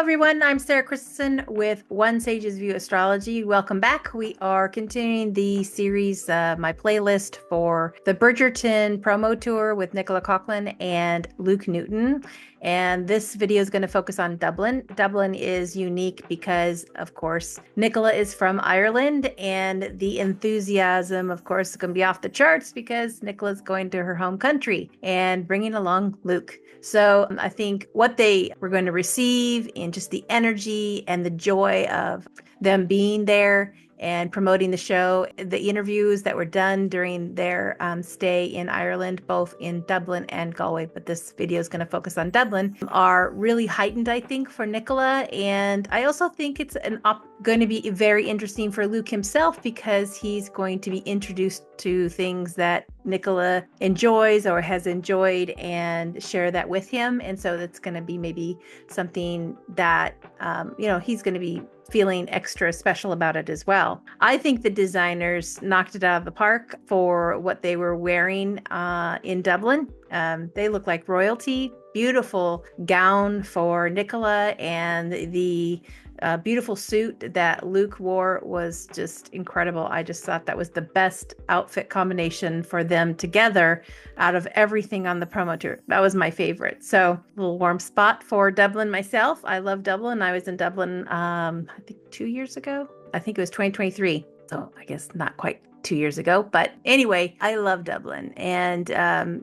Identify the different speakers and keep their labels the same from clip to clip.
Speaker 1: everyone. I'm Sarah Christensen with One Sage's View Astrology. Welcome back. We are continuing the series, my playlist for the Bridgerton promo tour with Nicola Coughlan and Luke Newton. And this video is going to focus on Dublin. Dublin is unique because, of course, Nicola is from Ireland, and the enthusiasm, of course, is going to be off the charts because Nicola's going to her home country and bringing along Luke. So I think what they were going to receive in just the energy and the joy of them being there and promoting the show, the interviews that were done during their stay in Ireland, both in Dublin and Galway, but this video is going to focus on Dublin, are really heightened, I think, for Nicola. And I also think it's going to be very interesting for Luke himself because he's going to be introduced to things that Nicola enjoys or has enjoyed and share that with him. And so that's going to be maybe something that, he's going to be feeling extra special about it as well. I think the designers knocked it out of the park for what they were wearing in Dublin. They look like royalty. Beautiful gown for Nicola, and the beautiful suit that Luke wore was just incredible. I just thought that was the best outfit combination for them together out of everything on the promo tour. That was my favorite. So a little warm spot for Dublin myself. I love Dublin. I was in Dublin, I think 2 years ago. I think it was 2023. So I guess not quite 2 years ago. But anyway, I love Dublin. And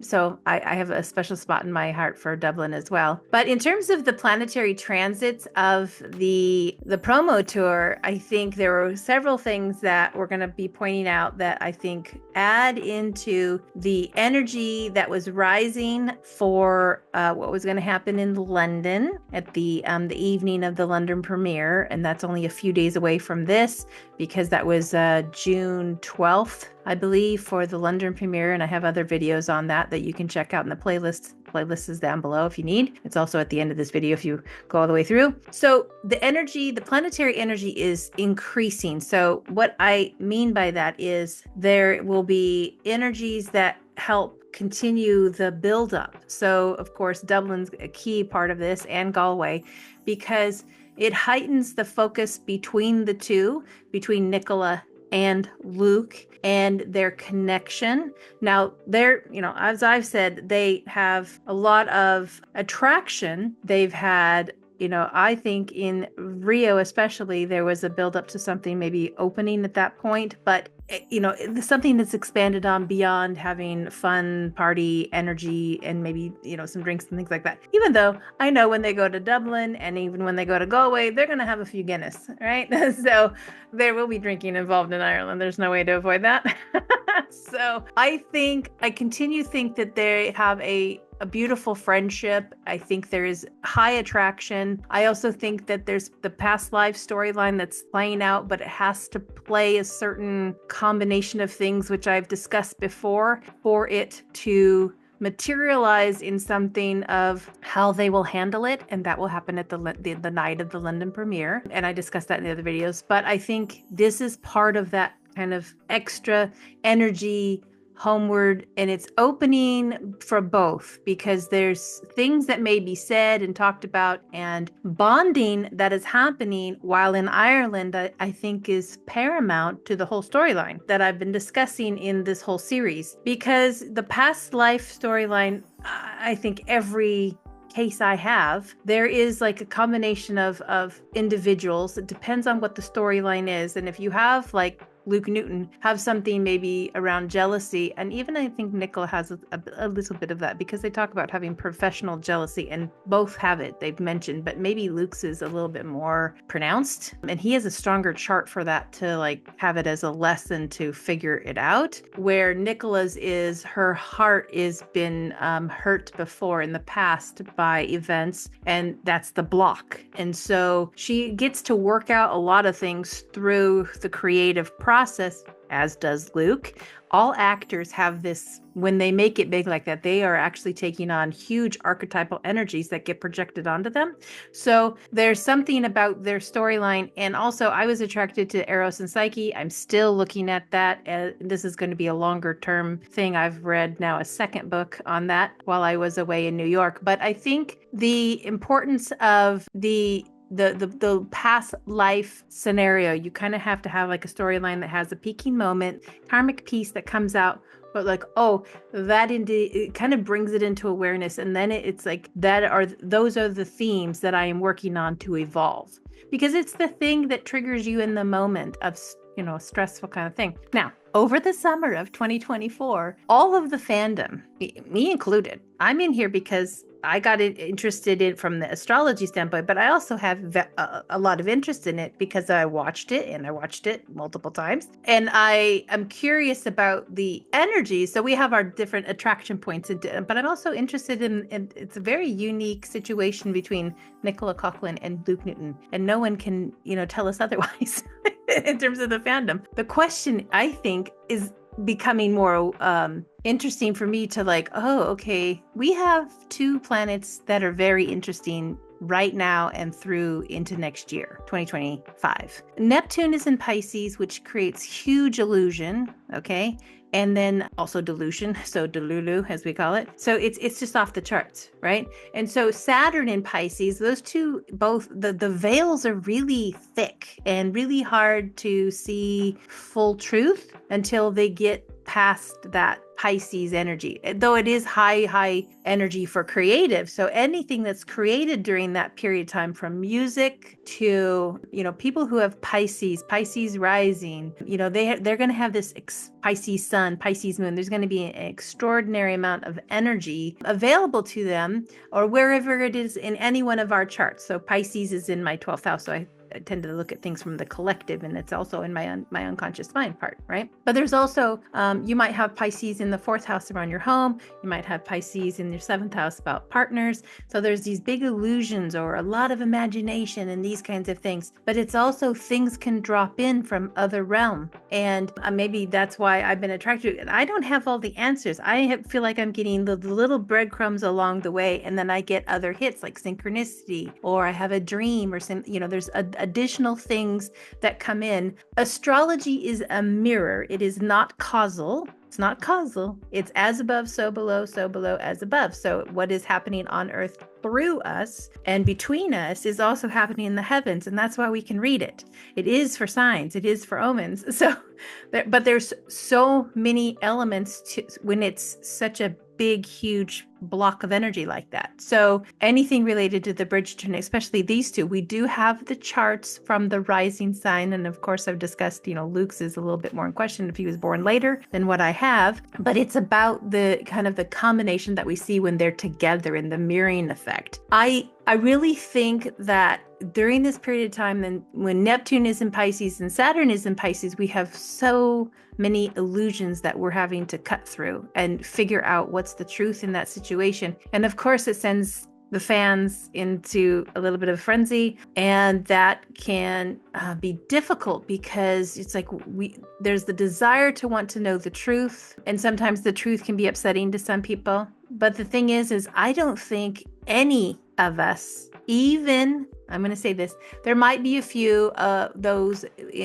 Speaker 1: so I have a special spot in my heart for Dublin as well. But in terms of the planetary transits of the promo tour, I think there were several things that we're going to be pointing out that I think add into the energy that was rising for what was going to happen in London at the evening of the London premiere. And that's only a few days away from this because that was June 12th, I believe, for the London premiere. And I have other videos on that you can check out in the playlist. Playlist is down below if you need. It's also at the end of this video if you go all the way through. So the planetary energy is increasing. So what I mean by that is there will be energies that help continue the buildup. So of course, Dublin's a key part of this, and Galway, because it heightens the focus between the two, between Nicola and Luke and their connection. Now, as I've said, they have a lot of attraction. They've had, I think in Rio especially, there was a build up to something maybe opening at that point, but something that's expanded on beyond having fun, party, energy, and maybe, some drinks and things like that. Even though I know when they go to Dublin and even when they go to Galway, they're going to have a few Guinness, right? So there will be drinking involved in Ireland. There's no way to avoid that. So I continue to think that they have a beautiful friendship. I think there is high attraction. I also think that there's the past life storyline that's playing out, but it has to play a certain combination of things, which I've discussed before, for it to materialize in something of how they will handle it. And that will happen at the night of the London premiere. And I discussed that in the other videos. But I think this is part of that kind of extra energy homeward, and it's opening for both because there's things that may be said and talked about, and bonding that is happening while in Ireland, I think is paramount to the whole storyline that I've been discussing in this whole series. Because the past life storyline, I think every case I have, there is like a combination of individuals. It depends on what the storyline is. And if you have like Luke Newton have something maybe around jealousy, and even I think Nicola has a little bit of that because they talk about having professional jealousy, and both have it, they've mentioned, but maybe Luke's is a little bit more pronounced, and he has a stronger chart for that to like have it as a lesson to figure it out, where Nicola's is her heart is been hurt before in the past by events, and that's the block. And so she gets to work out a lot of things through the creative process, as does Luke. All actors have this, when they make it big like that, they are actually taking on huge archetypal energies that get projected onto them. So there's something about their storyline. And also I was attracted to Eros and Psyche. I'm still looking at that. This is going to be a longer term thing. I've read now a second book on that while I was away in New York. But I think the importance of the the past life scenario. You kind of have to have like a storyline that has a peaking moment, karmic piece that comes out, but like, oh, that indeed, it kind of brings it into awareness. And then it's like, those are the themes that I am working on to evolve, because it's the thing that triggers you in the moment of, a stressful kind of thing. Now, over the summer of 2024, all of the fandom, me included, I'm in here because I got interested in from the astrology standpoint, but I also have a lot of interest in it because I watched it, and I watched it multiple times. And I am curious about the energy. So we have our different attraction points, but I'm also interested in it's a very unique situation between Nicola Coughlan and Luke Newton. And no one can, tell us otherwise in terms of the fandom. The question, I think, is becoming more interesting for me to like, oh, okay, we have two planets that are very interesting right now and through into next year, 2025. Neptune is in Pisces, which creates huge illusion, okay? And then also delusion, so delulu as we call it. So it's just off the charts, right? And so Saturn in Pisces, those two, both the veils are really thick and really hard to see full truth until they get past that Pisces energy, though it is high energy for creative. So anything that's created during that period of time, from music to, people who have Pisces rising, they're going to have this Pisces sun, Pisces moon. There's going to be an extraordinary amount of energy available to them, or wherever it is in any one of our charts. So Pisces is in my 12th house. So I tend to look at things from the collective, and it's also in my unconscious mind part, right? But there's also, you might have Pisces in the 4th house around your home. You might have Pisces in your 7th house about partners. So there's these big illusions or a lot of imagination and these kinds of things. But it's also things can drop in from other realm. And maybe that's why I've been attracted to it. I don't have all the answers. I feel like I'm getting the little breadcrumbs along the way. And then I get other hits like synchronicity, or I have a dream, or some, there's additional things that come in. Astrology is a mirror. It is not causal. It's not causal. It's as above, so below, as above. So what is happening on earth through us and between us is also happening in the heavens. And that's why we can read it. It is for signs. It is for omens. So, but there's so many elements to when it's such a big, huge block of energy like that. So anything related to the Bridgerton, especially these two, we do have the charts from the rising sign. And of course, I've discussed, Luke's is a little bit more in question if he was born later than what I have. But it's about the kind of the combination that we see when they're together in the mirroring effect. I really think that during this period of time, then when Neptune is in Pisces and Saturn is in Pisces, we have so many illusions that we're having to cut through and figure out what's the truth in that situation. And of course, it sends the fans into a little bit of a frenzy, and that can be difficult because it's like there's the desire to want to know the truth, and sometimes the truth can be upsetting to some people. But the thing is I don't think any of us, even, I'm going to say this, there might be a few those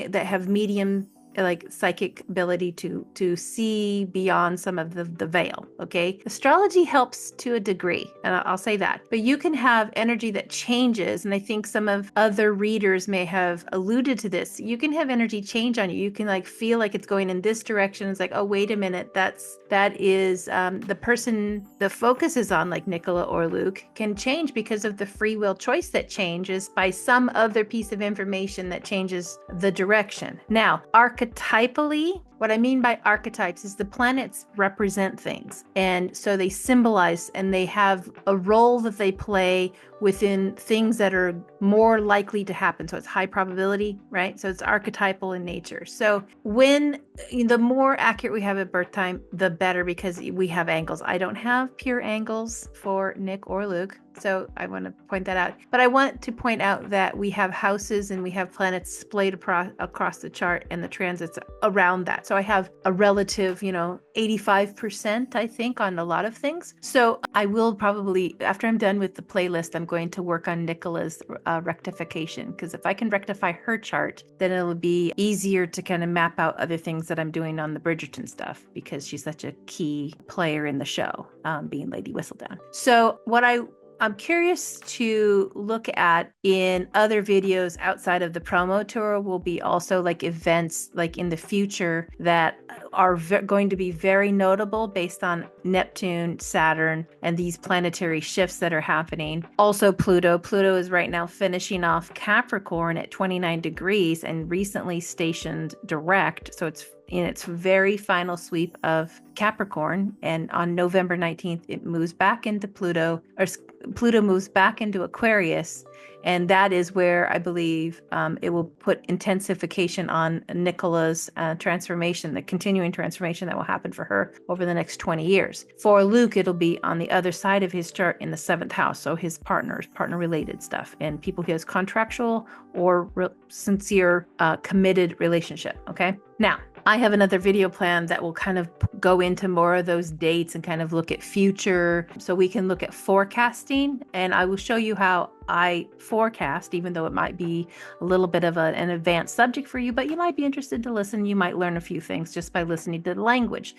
Speaker 1: that have medium like psychic ability to see beyond some of the veil. Okay. Astrology helps to a degree, and I'll say that, but you can have energy that changes. And I think some of other readers may have alluded to this. You can have energy change on you. You can like feel like it's going in this direction. It's like, oh, wait a minute. That is the person the focus is on, like Nicola or Luke, can change because of the free will choice that changes by some other piece of information that changes the direction. Now, archetypally, what I mean by archetypes is the planets represent things. And so they symbolize and they have a role that they play within things that are more likely to happen. So it's high probability, right? So it's archetypal in nature. So when the more accurate we have at birth time, the better, because we have angles. I don't have pure angles for Nick or Luke, so I want to point that out. But I want to point out that we have houses and we have planets splayed across the chart and the transits around that. So I have a relative, 85%, I think, on a lot of things. So I will probably, after I'm done with the playlist, I'm going to work on Nicola's rectification, because if I can rectify her chart, then it'll be easier to kind of map out other things that I'm doing on the Bridgerton stuff, because she's such a key player in the show, being Lady Whistledown. So what I I'm curious to look at in other videos outside of the promo tour will be also like events like in the future that are going to be very notable based on Neptune, Saturn, and these planetary shifts that are happening. Also Pluto. Pluto is right now finishing off Capricorn at 29 degrees and recently stationed direct. So it's in its very final sweep of Capricorn. And on November 19th, it moves back into Pluto, or Pluto moves back into Aquarius. And that is where I believe it will put intensification on Nicola's transformation, the continuing transformation that will happen for her over the next 20 years. For Luke, it'll be on the other side of his chart in the 7th house. So his partner-related stuff, and people he has contractual or sincere, committed relationship. Okay. Now, I have another video plan that will kind of go into more of those dates and kind of look at future. So we can look at forecasting, and I will show you how I forecast, even though it might be a little bit of an advanced subject for you, but you might be interested to listen. You might learn a few things just by listening to the language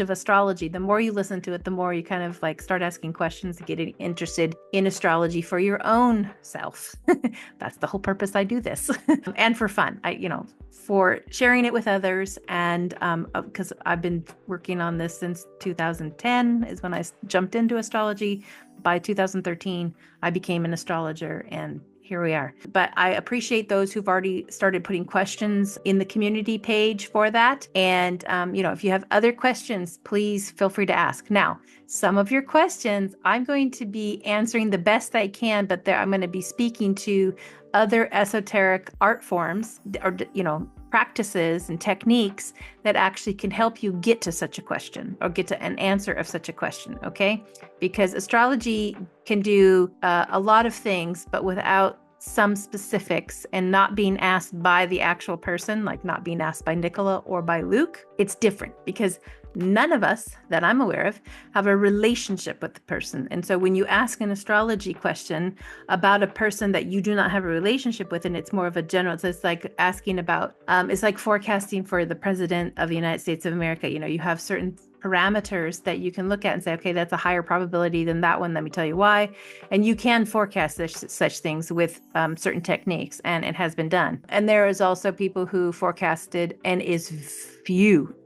Speaker 1: of astrology. The more you listen to it, the more you kind of like start asking questions to get interested in astrology for your own self. That's the whole purpose I do this. And for fun, for sharing it with others. And because I've been working on this since 2010 is when I jumped into astrology. By 2013, I became an astrologer, and here we are. But I appreciate those who've already started putting questions in the community page for that. And, if you have other questions, please feel free to ask. Now, some of your questions I'm going to be answering the best I can, but I'm going to be speaking to other esoteric art forms or, practices and techniques that actually can help you get to such a question or get to an answer of such a question. Okay. Because astrology can do a lot of things, but without some specifics and not being asked by the actual person, like not being asked by Nicola or by Luke, it's different because none of us that I'm aware of have a relationship with the person. And so when you ask an astrology question about a person that you do not have a relationship with, and it's more of a general, so it's like asking about, it's like forecasting for the president of the United States of America. You have certain parameters that you can look at and say, okay, that's a higher probability than that one. Let me tell you why. And you can forecast such things with certain techniques, and it has been done. And there is also people who forecasted, and is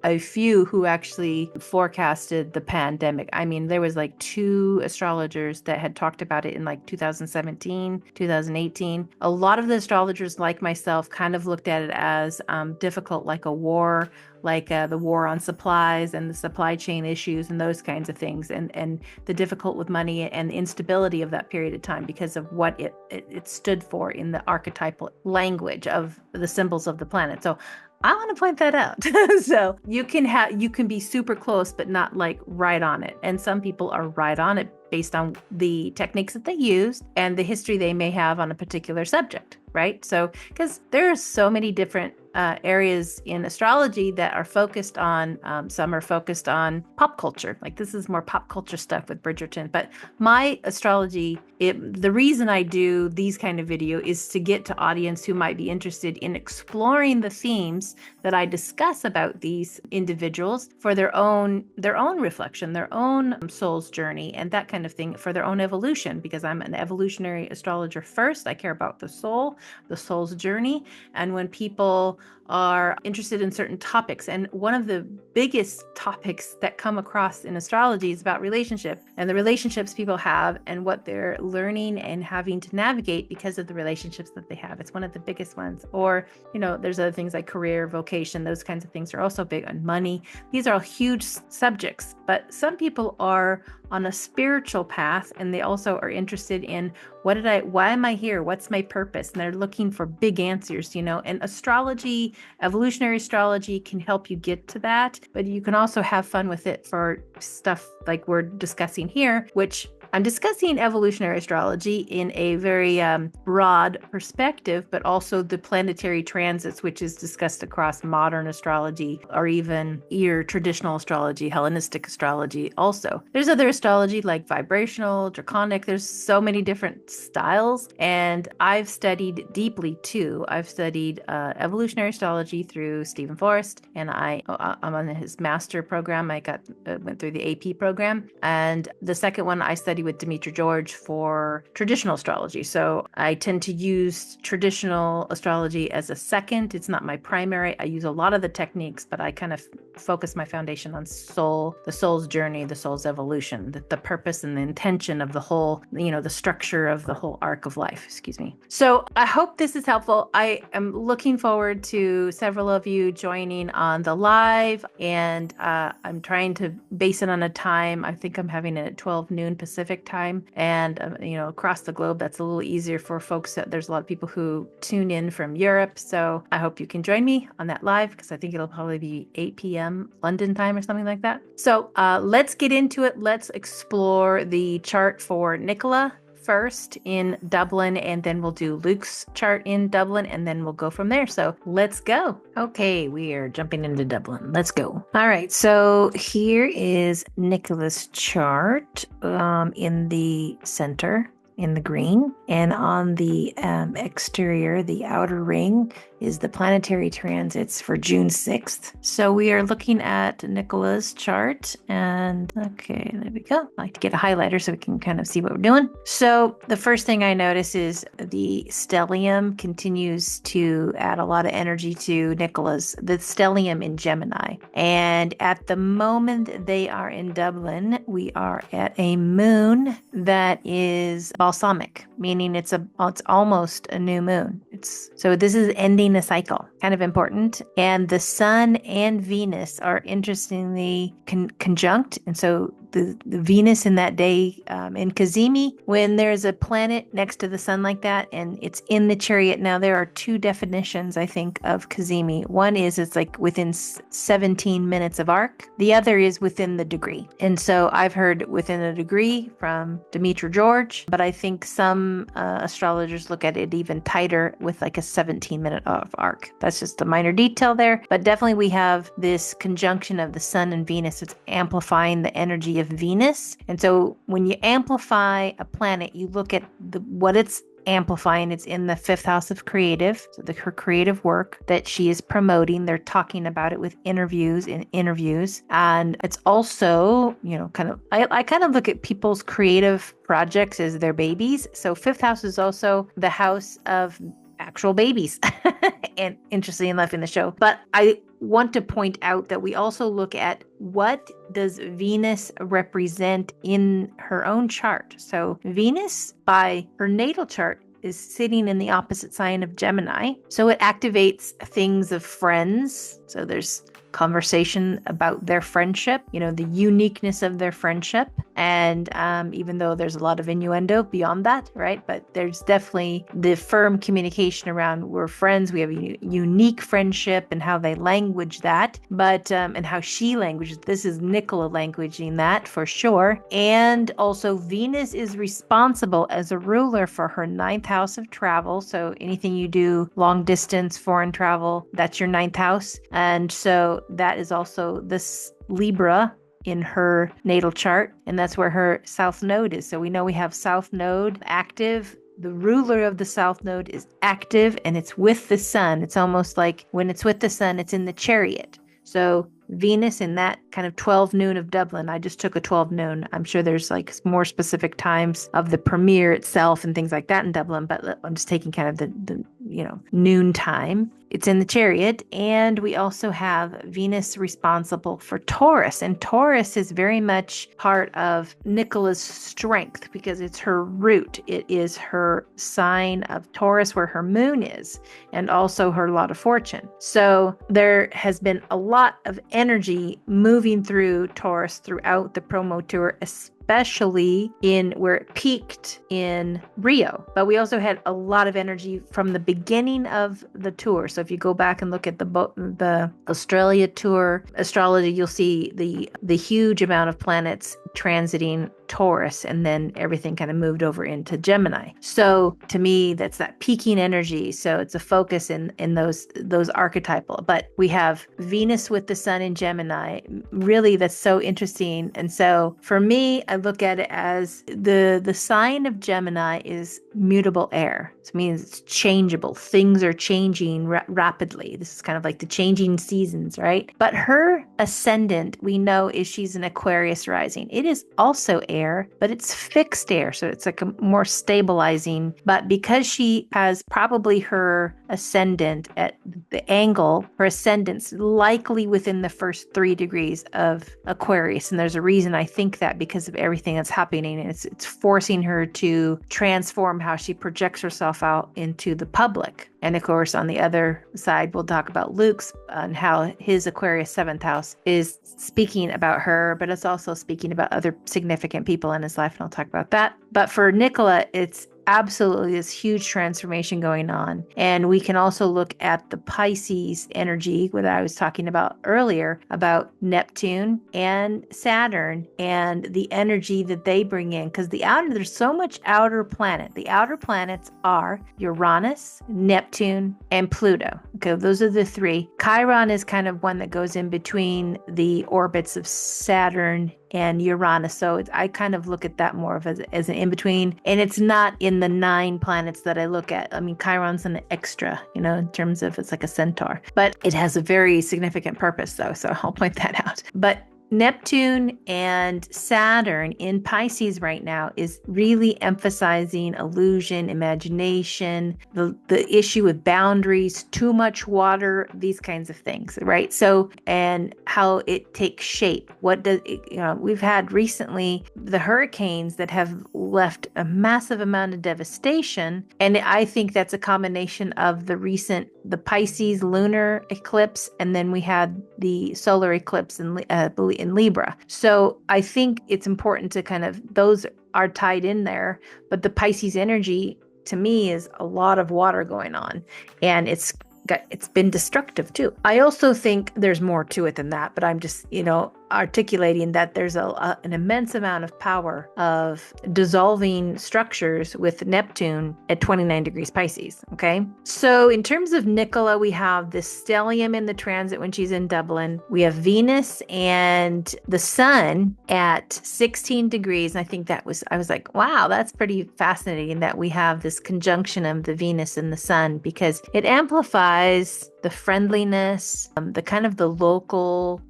Speaker 1: a few who actually forecasted the pandemic. I mean, there was like 2 astrologers that had talked about it in like 2017, 2018. A lot of the astrologers like myself kind of looked at it as difficult, like a war, like the war on supplies and the supply chain issues and those kinds of things, and the difficult with money and the instability of that period of time because of what it stood for in the archetypal language of the symbols of the planet. So I want to point that out. So you can be super close, but not like right on it. And some people are right on it based on the techniques that they use and the history they may have on a particular subject, right? So, because there are so many different areas in astrology that are focused on, some are focused on pop culture. Like this is more pop culture stuff with Bridgerton. But my astrology, the reason I do these kind of video is to get to audience who might be interested in exploring the themes that I discuss about these individuals for their own reflection, their own soul's journey, and that kind of thing, for their own evolution, because I'm an evolutionary astrologer first. I care about the soul's journey. And when people are interested in certain topics, and one of the biggest topics that come across in astrology is about relationship and the relationships people have and what they're learning and having to navigate because of the relationships that they have. It's one of the biggest ones. Or, there's other things like career, vocation, those kinds of things are also big on money. These are all huge subjects, but some people are on a spiritual path, and they also are interested in why am I here? What's my purpose? And they're looking for big answers, and astrology, evolutionary astrology can help you get to that, but you can also have fun with it for stuff like we're discussing here, which I'm discussing evolutionary astrology in a very broad perspective, but also the planetary transits, which is discussed across modern astrology or even your traditional astrology, Hellenistic astrology also. There's other astrology like vibrational, draconic. There's so many different styles, and I've studied deeply too. I've studied evolutionary astrology through Stephen Forrest, and I'm on his master program. I went through the AP program, and the second one I studied study with Dimitri George for traditional astrology. So I tend to use traditional astrology as a second. It's not my primary. I use a lot of the techniques, but I kind of focus my foundation on soul, the soul's journey, the soul's evolution, the purpose and the intention of the whole, the structure of the whole arc of life, excuse me. So I hope this is helpful. I am looking forward to several of you joining on the live, and I'm trying to base it on a time. I think I'm having it at 12 noon Pacific time, and across the globe, that's a little easier for folks. There's a lot of people who tune in from Europe, so I hope you can join me on that live, because I think it'll probably be 8 p.m. London time or something like that. So let's get into it. Let's explore the chart for Nicola first in Dublin, and then we'll do Luke's chart in Dublin, and then we'll go from there. So let's go. Okay, we are jumping into Dublin. Let's go. All right, so here is Nicola's chart in the center, in the green, and on the exterior, the outer ring, is the planetary transits for June 6th. So we are looking at Nicola's chart, and okay, there we go. I like to get a highlighter so we can kind of see what we're doing. So the first thing I notice is the stellium continues to add a lot of energy to the stellium in Gemini. And at the moment they are in Dublin, we are at a moon that is balsamic, meaning it's almost a new moon. So this is ending a cycle, kind of important. And the sun and Venus are interestingly conjunct. And so the Venus in that day in Cazimi, when there's a planet next to the sun like that and it's in the chariot. Now there are two definitions, I think, of Cazimi. One is it's like within 17 minutes of arc. The other is within the degree. And so I've heard within a degree from Dimitri George, but I think some astrologers look at it even tighter with like a 17-minute of arc. That's just a minor detail there. But definitely we have this conjunction of the sun and Venus. It's amplifying the energy of Venus. And so when you amplify a planet, you look at what it's amplifying. It's in the 5th house of creative, so her creative work that she is promoting. They're talking about it with interviews, and it's also I kind of look at people's creative projects as their babies. So 5th house is also the house of actual babies and interesting enough in the show. But I want to point out that we also look at what does Venus represent in her own chart. So Venus, by her natal chart, is sitting in the opposite sign of Gemini. So it activates things of friends. So there's conversation about their friendship, the uniqueness of their friendship. And even though there's a lot of innuendo beyond that, right? But there's definitely the firm communication around we're friends, we have a unique friendship, and how they language that, but and how she languages. This is Nicola languaging that for sure. And also Venus is responsible as a ruler for her 9th house of travel. So anything you do long distance, foreign travel, that's your 9th house. And so that is also this Libra in her natal chart, and that's where her south node is. So we know we have south node active. The ruler of the south node is active, and it's with the sun. It's almost like when it's with the sun, it's in the chariot. So Venus in that kind of 12 noon of Dublin. I just took a 12 noon. I'm sure there's like more specific times of the premiere itself and things like that in Dublin, but I'm just taking kind of the noon time. It's in the chariot. And we also have Venus responsible for Taurus. And Taurus is very much part of Nicola's strength because it's her root. It is her sign of Taurus where her moon is, and also her lot of fortune. So there has been a lot of energy moving through Taurus throughout the promo tour, especially in where it peaked in Rio. But we also had a lot of energy from the beginning of the tour. So if you go back and look at the Australia tour astrology, you'll see the huge amount of planets transiting Taurus, and then everything kind of moved over into Gemini. So to me, that's that peaking energy. So it's a focus in those archetypal. But we have Venus with the sun in Gemini. Really, that's so interesting. And so for me, I look at it as the sign of Gemini is mutable air. So it means it's changeable. Things are changing rapidly. This is kind of like the changing seasons, right? But her ascendant, we know, is she's an Aquarius rising. it is also air, but it's fixed air. So it's like a more stabilizing. But because she has probably her ascendant at the angle, her ascendant's likely within the first 3 degrees of Aquarius. And there's a reason I think that, because of everything that's happening. It's forcing her to transform how she projects herself out into the public. And of course, on the other side, we'll talk about Luke's and how his Aquarius 7th house is speaking about her, but it's also speaking about other significant people in his life. And I'll talk about that. But for Nicola, it's absolutely this huge transformation going on. And we can also look at the Pisces energy, what I was talking about earlier, about Neptune and Saturn and the energy that they bring in. Because there's so much outer planet. The outer planets are Uranus, Neptune, and Pluto. Okay, those are the 3. Chiron is kind of one that goes in between the orbits of Saturn and Uranus. So I kind of look at that more of as an in-between. And it's not in the 9 planets that I look at. I mean, Chiron's an extra, in terms of it's like a centaur. But it has a very significant purpose, though. So I'll point that out. But Neptune and Saturn in Pisces right now is really emphasizing illusion, imagination, the issue with boundaries, too much water, these kinds of things, right? So, and how it takes shape. We've had recently the hurricanes that have left a massive amount of devastation. And I think that's a combination of the Pisces lunar eclipse, and then we had the solar eclipse in Libra. So I think it's important to those are tied in there, but the Pisces energy to me is a lot of water going on, and it's been destructive too. I also think there's more to it than that, but I'm just, articulating that there's an immense amount of power of dissolving structures with Neptune at 29 degrees Pisces. Okay. So in terms of Nicola, we have the stellium in the transit when she's in Dublin. We have Venus and the sun at 16 degrees. And I think I was like, wow, that's pretty fascinating that we have this conjunction of the Venus and the sun, because it amplifies the friendliness, the kind of the local,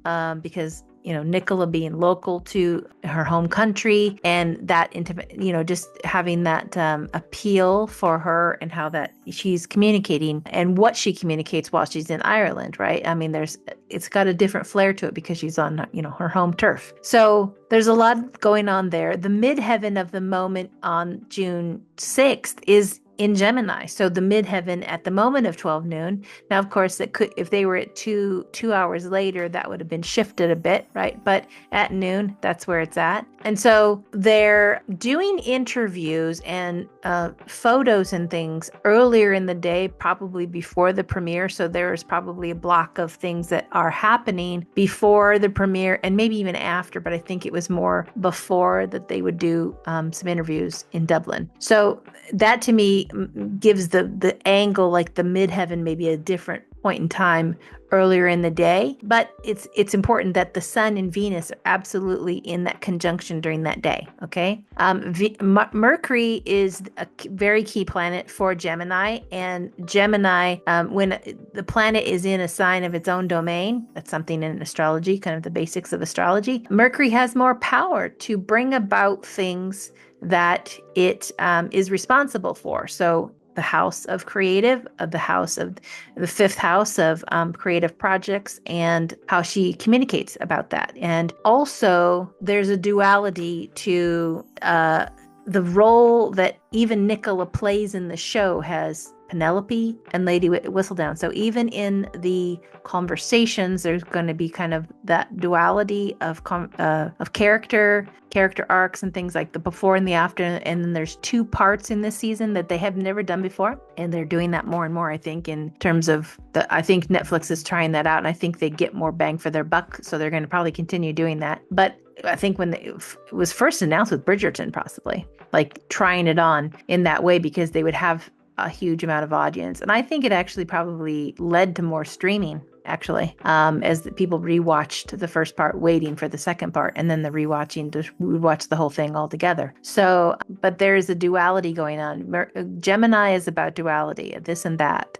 Speaker 1: because Nicola being local to her home country, and that intimate, just having that appeal for her, and how that she's communicating and what she communicates while she's in Ireland, right? I mean, it's got a different flair to it because she's on, her home turf. So there's a lot going on there. The midheaven of the moment on June 6th is in Gemini. So the midheaven at the moment of 12 noon. Now, of course, it could, if they were at two hours later, that would have been shifted a bit, right? But at noon, that's where it's at. And so they're doing interviews and photos and things earlier in the day, probably before the premiere. So there's probably a block of things that are happening before the premiere and maybe even after, but I think it was more before that they would do some interviews in Dublin. So that to me gives the angle, like the midheaven, maybe a different point in time earlier in the day, but it's important that the sun and Venus are absolutely in that conjunction during that day. Okay. Mercury is a very key planet for Gemini, and Gemini, when the planet is in a sign of its own domain, that's something in astrology, kind of the basics of astrology. Mercury has more power to bring about things that it is responsible for. So the house of creative, the house of the 5th house of creative projects, and how she communicates about that. And also there's a duality to the role that even Nicola plays in the show has Penelope and Lady Whistledown. So even in the conversations, there's going to be kind of that duality of character arcs and things like the before and the after. And then there's 2 parts in this season that they have never done before. And they're doing that more and more, I think, in terms of I think Netflix is trying that out, and I think they get more bang for their buck. So they're going to probably continue doing that. But I think when it was first announced with Bridgerton, possibly like trying it on in that way, because they would have a huge amount of audience. And I think it actually probably led to more streaming, actually, as the people rewatched the first part waiting for the second part, and then the rewatching to rewatch the whole thing all together. So, but there's a duality going on. Gemini is about duality, this and that,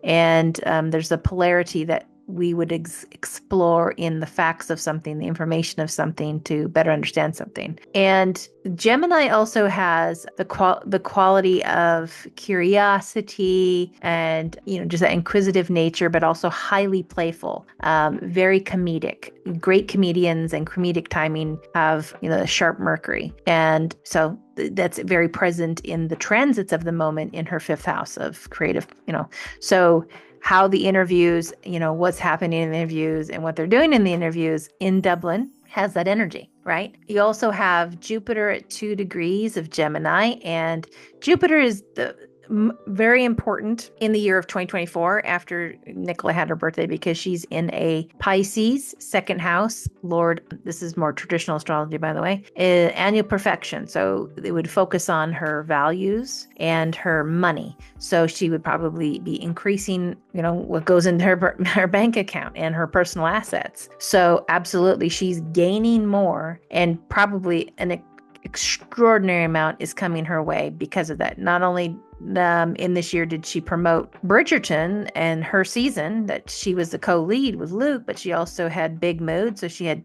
Speaker 1: and there's a polarity that we would explore in the facts of something, the information of something to better understand something. And Gemini also has the quality of curiosity and, just that inquisitive nature, but also highly playful, very comedic. Great comedians and comedic timing have, a sharp Mercury. And so that's very present in the transits of the moment in her fifth house of creative, so how the interviews, what's happening in the interviews and what they're doing in the interviews in Dublin has that energy, right? You also have Jupiter at 2 degrees of Gemini, and Jupiter is very important in the year of 2024 after Nicola had her birthday, because she's in a Pisces second house Lord. This is more traditional astrology, by the way, annual perfection. So it would focus on her values and her money. So she would probably be increasing, what goes into her bank account and her personal assets. So absolutely, she's gaining more, and probably an extraordinary amount is coming her way because of that. Not only in this year did she promote Bridgerton and her season that she was the co-lead with Luke, but she also had Big Mood. So she had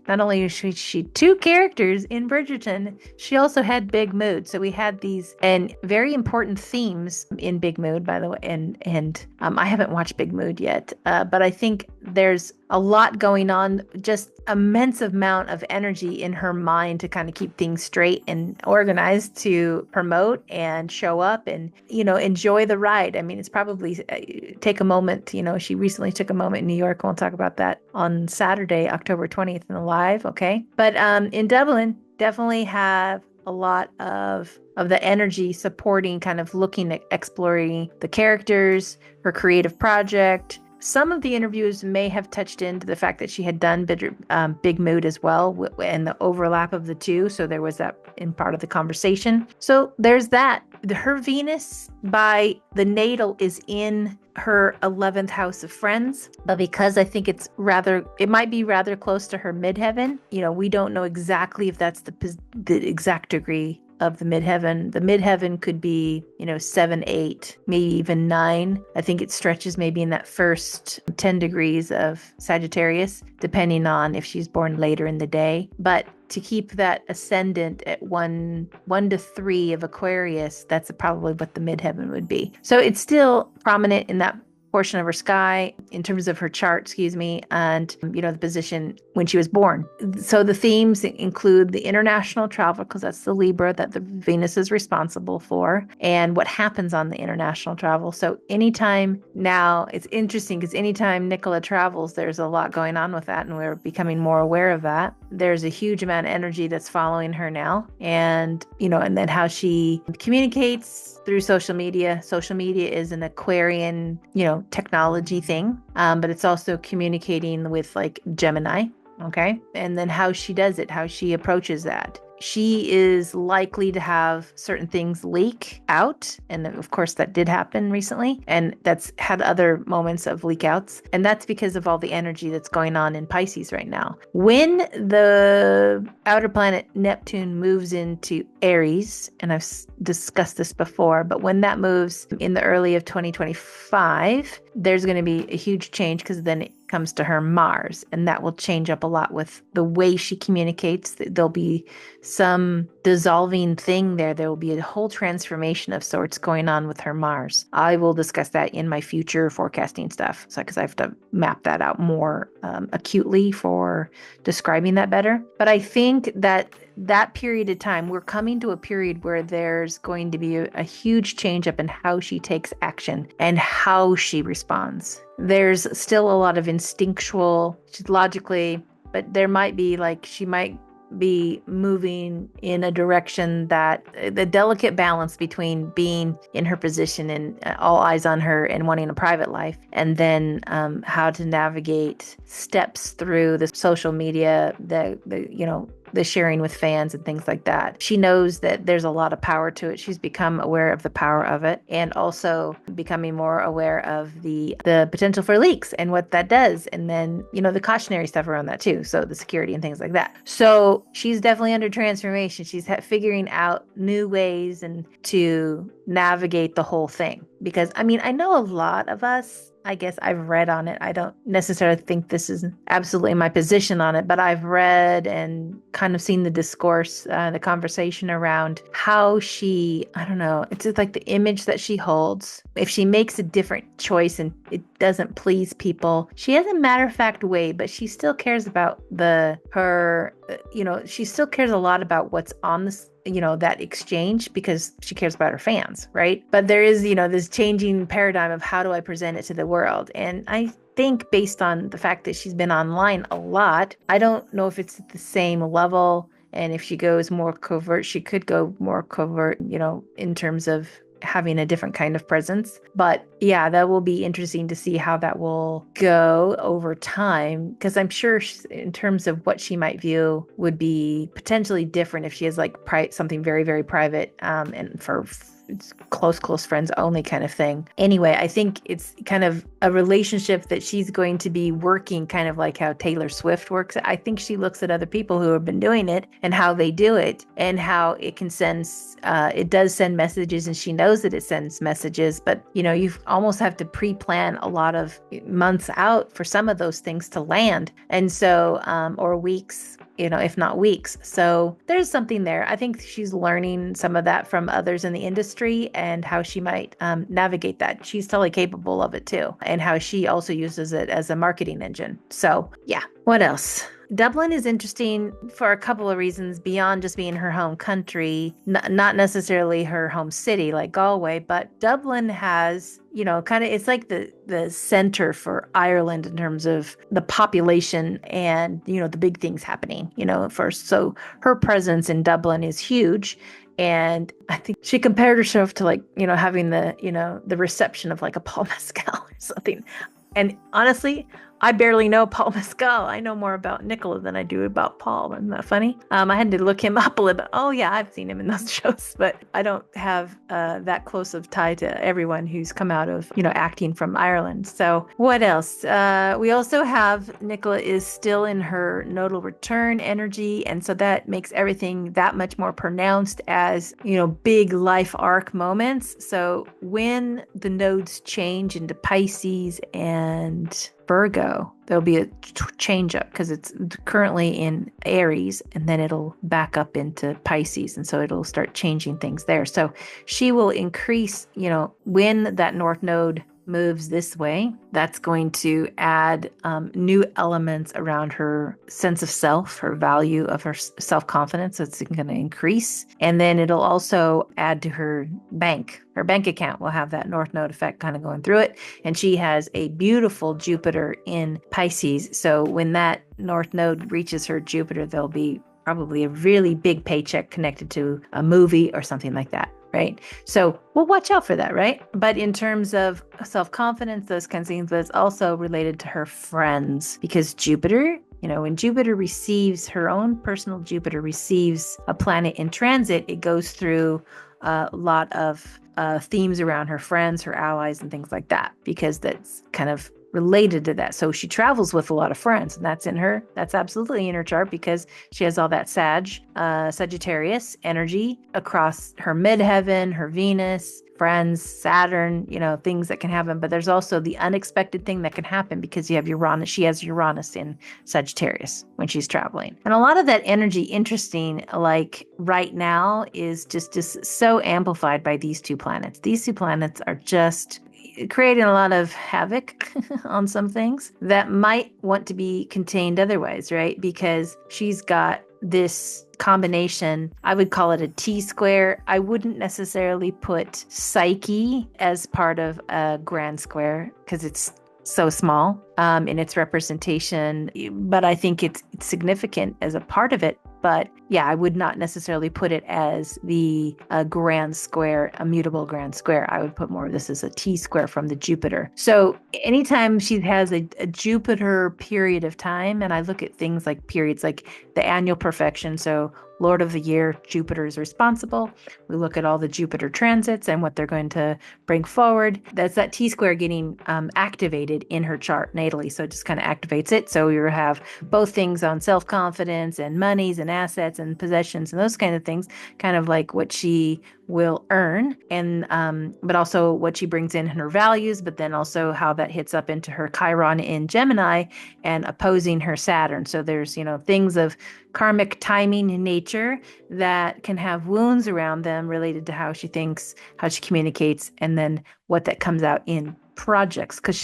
Speaker 1: not only was she two characters in Bridgerton, she also had Big Mood. So we had these and very important themes in Big Mood, by the way. And I haven't watched Big Mood yet, but I think there's a lot going on, just immense amount of energy in her mind to kind of keep things straight and organized to promote and show up and, enjoy the ride. I mean, it's probably take a moment, she recently took a moment in New York. We'll talk about that on Saturday, October 20th in the live. Okay. But in Dublin, definitely have a lot of the energy supporting, kind of looking at exploring the characters, her creative project. Some of the interviews may have touched into the fact that she had done Big Mood as well, and the overlap of the two. So there was that in part of the conversation. So there's that. Her Venus by the natal is in her 11th house of friends, but because I think it might be rather close to her midheaven. We don't know exactly if that's the exact degree of the midheaven. The midheaven could be, 7, 8, maybe even 9. I think it stretches maybe in that first 10 degrees of Sagittarius, depending on if she's born later in the day. But to keep that ascendant at 1 to 3 of Aquarius, that's probably what the midheaven would be. So it's still prominent in that portion of her sky in terms of her chart, and, the position when she was born. So the themes include the international travel, because that's the Libra that the Venus is responsible for, and what happens on the international travel. So anytime now, it's interesting because anytime Nicola travels, there's a lot going on with that, and we're becoming more aware of that. There's a huge amount of energy that's following her now, and, and then how she communicates through social media. Social media is an Aquarian, technology thing, but it's also communicating with like Gemini. Okay. And then how she does it, how she approaches that. She is likely to have certain things leak out. And of course, that did happen recently. And that's had other moments of leak outs. And that's because of all the energy that's going on in Pisces right now. When the outer planet Neptune moves into Aries, and I've discussed this before, but when that moves in the early of 2025, there's going to be a huge change, because then it comes to her Mars, and that will change up a lot with the way she communicates. There'll be some dissolving thing there. There will be a whole transformation of sorts going on with her Mars. I will discuss that in my future forecasting stuff, because I have to map that out more acutely for describing that better. But I think that period of time, we're coming to a period where there's going to be a huge change up in how she takes action and how she responds. There's still a lot of instinctual, logically, but there might be she might be moving in a direction that the delicate balance between being in her position and all eyes on her and wanting a private life, and then how to navigate steps through the social media, the sharing with fans and things like that. She knows that there's a lot of power to it. She's become aware of the power of it, and also becoming more aware of the potential for leaks and what that does. And then, the cautionary stuff around that too. So the security and things like that. So she's definitely under transformation. She's figuring out new ways and to navigate the whole thing. Because I know a lot of us I guess I've read on it. I don't necessarily think this is absolutely my position on it, but I've read and kind of seen the discourse, the conversation around how she, I don't know, it's just like the image that she holds. If she makes a different choice and it doesn't please people, she has a matter of fact way, but she still cares about she still cares a lot about what's on this, that exchange, because she cares about her fans, right? But there is, this changing paradigm of how do I present it to the world. And I think based on the fact that she's been online a lot, I don't know if it's at the same level. And if she goes more covert, she could go more covert, in terms of having a different kind of presence. But yeah, that will be interesting to see how that will go over time, because I'm sure in terms of what she might view would be potentially different if she has like something very, very private, and for it's close friends only kind of thing. Anyway, I think it's kind of a relationship that she's going to be working kind of like how Taylor Swift works. I think she looks at other people who have been doing it and how they do it and how it can it does send messages, and she knows that it sends messages, but you almost have to pre-plan a lot of months out for some of those things to land. And so, or weeks, if not weeks. So there's something there. I think she's learning some of that from others in the industry and how she might navigate that. She's totally capable of it too, and how she also uses it as a marketing engine. So yeah, what else? Dublin is interesting for a couple of reasons beyond just being her home country, not necessarily her home city like Galway, but Dublin has, kind of, it's like the center for Ireland in terms of the population and, the big things happening, first. So her presence in Dublin is huge. And I think she compared herself to like, having the reception of like a Paul Mescal or something. And honestly, I barely know Paul Mescal. I know more about Nicola than I do about Paul. Isn't that funny? I had to look him up a little bit. Oh yeah, I've seen him in those shows, but I don't have that close of tie to everyone who's come out of, acting from Ireland. So what else? We also have Nicola is still in her nodal return energy. And so that makes everything that much more pronounced as, big life arc moments. So when the nodes change into Pisces and Virgo, there'll be a change up because it's currently in Aries, and then it'll back up into Pisces. And so it'll start changing things there. So she will increase, when that North Node moves this way, that's going to add new elements around her sense of self, her value of her self-confidence. So it's going to increase. And then it'll also add to her bank. Her bank account will have that North Node effect kind of going through it. And she has a beautiful Jupiter in Pisces. So when that North Node reaches her Jupiter, there'll be probably a really big paycheck connected to a movie or something like that. Right. So we'll watch out for that. Right. But in terms of self-confidence, those kinds of things, but it's also related to her friends, because Jupiter, when Jupiter receives her own personal Jupiter receives a planet in transit, it goes through a lot of themes around her friends, her allies, and things like that, because that's kind of related to that. So she travels with a lot of friends, and that's absolutely in her chart, because she has all that Sagittarius energy across her midheaven, her Venus, friends, Saturn, things that can happen. But there's also the unexpected thing that can happen because you have Uranus. She has Uranus in Sagittarius when she's traveling. And a lot of that energy, interesting, like right now, is just so amplified by these two planets. These two planets are just creating a lot of havoc on some things that might want to be contained otherwise, right? Because she's got this combination, I would call it a T-square. I wouldn't necessarily put Psyche as part of a grand square because it's so small in its representation, but I think it's significant as a part of it. But yeah, I would not necessarily put it as the grand square, a mutable grand square. I would put more of this as a T-square from the Jupiter. So anytime she has a Jupiter period of time, and I look at things like periods like the annual perfection, so Lord of the Year, Jupiter is responsible. We look at all the Jupiter transits and what they're going to bring forward. That's that T-square getting activated in her chart natally. So it just kind of activates it. So you have both things on self-confidence and monies and assets and possessions and those kind of things, kind of like what she will earn, and but also what she brings in her values, but then also how that hits up into her Chiron in Gemini and opposing her Saturn. So there's, things of karmic timing in nature that can have wounds around them related to how she thinks, how she communicates, and then what that comes out in projects, because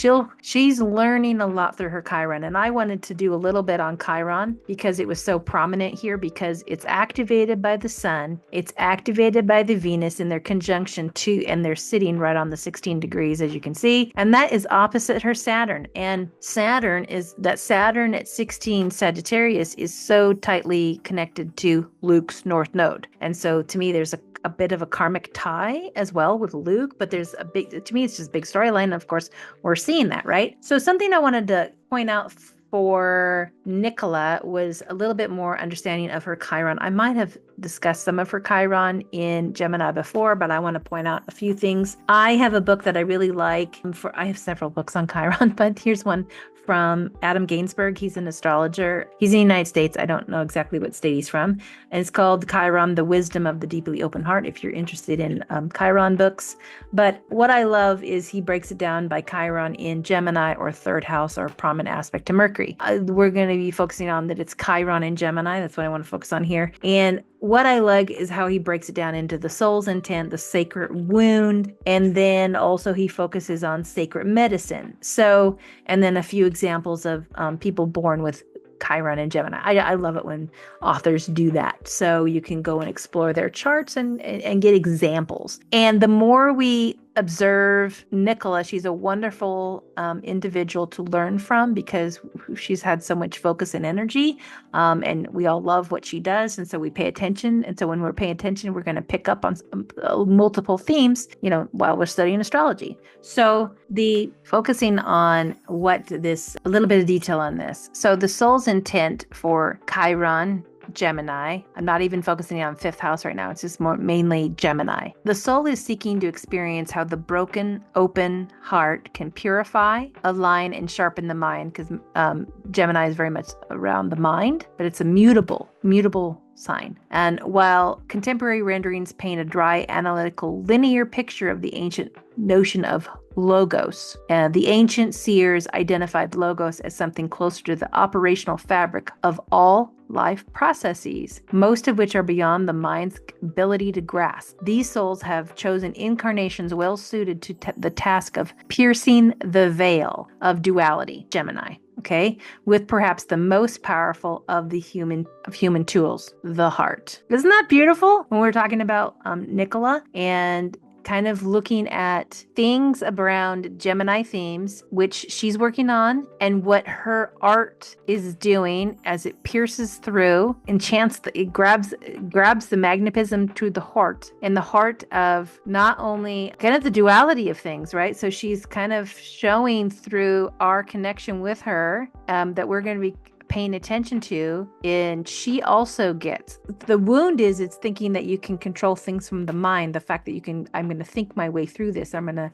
Speaker 1: she's learning a lot through her Chiron. And I wanted to do a little bit on Chiron because it was so prominent here, because it's activated by the sun, it's activated by the Venus in their conjunction too, and they're sitting right on the 16 degrees, as you can see, and that is opposite her Saturn. And Saturn at 16 Sagittarius is so tightly connected to Luke's North Node. And so to me, there's a bit of a karmic tie as well with Luke, but there's to me, it's just a big storyline. Of course, we're seeing that, right? So something I wanted to point out for Nicola was a little bit more understanding of her Chiron. I might have discussed some of her Chiron in Gemini before, but I want to point out a few things. I have a book that I really like. I have several books on Chiron, but here's one from Adam Gainsbourg. He's an astrologer. He's in the United States. I don't know exactly what state he's from. And it's called Chiron, The Wisdom of the Deeply Open Heart, if you're interested in Chiron books. But what I love is he breaks it down by Chiron in Gemini or third house or prominent aspect to Mercury. We're going to be focusing on that it's Chiron in Gemini. That's what I want to focus on here. And what I like is how he breaks it down into the soul's intent, the sacred wound, and then also he focuses on sacred medicine. So, and then a few examples of people born with Chiron and Gemini. I love it when authors do that. So you can go and explore their charts and get examples. And the more we observe Nicola, she's a wonderful individual to learn from, because she's had so much focus and energy, and we all love what she does, and so we pay attention. And so when we're paying attention, we're going to pick up on multiple themes, while we're studying astrology. So the focusing on a little bit of detail on this. So the soul's intent for Chiron Gemini. I'm not even focusing on fifth house right now. It's just mainly Gemini. The soul is seeking to experience how the broken, open heart can purify, align, and sharpen the mind, because Gemini is very much around the mind, but it's a mutable sign. And while contemporary renderings paint a dry, analytical, linear picture of the ancient notion of logos, the ancient seers identified logos as something closer to the operational fabric of all life processes, most of which are beyond the mind's ability to grasp. These souls have chosen incarnations well suited to the task of piercing the veil of duality, Gemini. Okay, with perhaps the most powerful of the human tools, the heart. Isn't that beautiful? When we're talking about Nicola and kind of looking at things around Gemini themes, which she's working on, and what her art is doing as it pierces through, it grabs the magnetism to the heart, and the heart of not only kind of the duality of things, right? So she's kind of showing through our connection with her that we're going to be paying attention to. And she also gets the wound it's thinking that you can control things from the mind, the fact that I'm going to think my way through this, I'm going to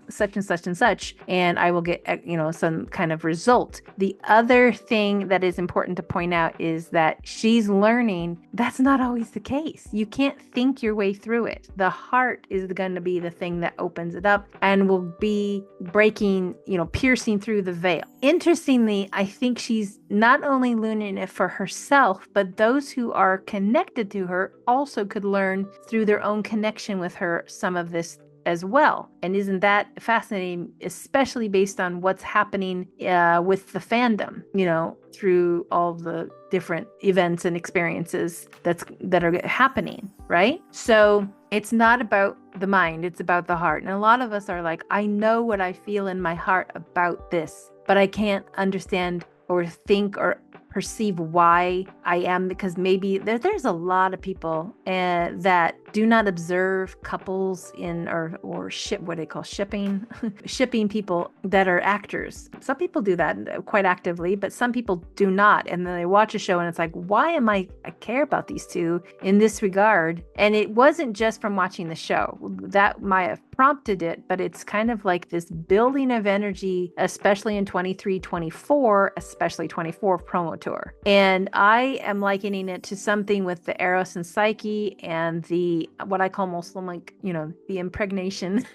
Speaker 1: such and such and such, and I will get some kind of result. The other thing that is important to point out is that she's learning that's not always the case. You can't think your way through it. The heart is going to be the thing that opens it up and will be piercing through the veil. Interestingly, I think she's not only learning it for herself, but those who are connected to her also could learn through their own connection with her some of this as well. And isn't that fascinating, especially based on what's happening with the fandom, through all the different events and experiences that are happening, right? So it's not about the mind, it's about the heart. And a lot of us are like, I know what I feel in my heart about this, but I can't understand or think or perceive why I am, because maybe there's a lot of people that do not observe couples or ship, what they call shipping people that are actors. Some people do that quite actively, but some people do not. And then they watch a show and it's like, why am I care about these two in this regard? And it wasn't just from watching the show that might have prompted it, but it's kind of like this building of energy, especially in 23, 24, especially 24 promo tour. And I am likening it to something with the Eros and Psyche and the the, what I call Muslim, like, the impregnation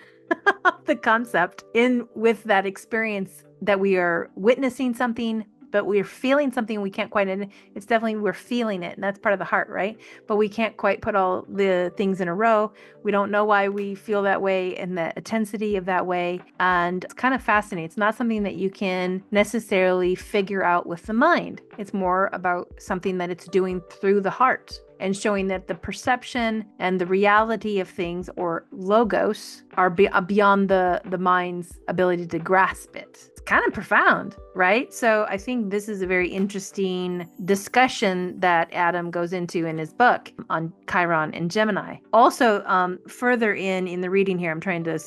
Speaker 1: of the concept in with that experience that we are witnessing something, but we're feeling something we can't quite, and it's definitely, we're feeling it, and that's part of the heart, right? But we can't quite put all the things in a row. We don't know why we feel that way and the intensity of that way. And it's kind of fascinating. It's not something that you can necessarily figure out with the mind. It's more about something that it's doing through the heart and showing that the perception and the reality of things, or logos, are beyond the mind's ability to grasp it. It's kind of profound, right? So I think this is a very interesting discussion that Adam goes into in his book on Chiron and Gemini. Also, further in the reading here, I'm trying to,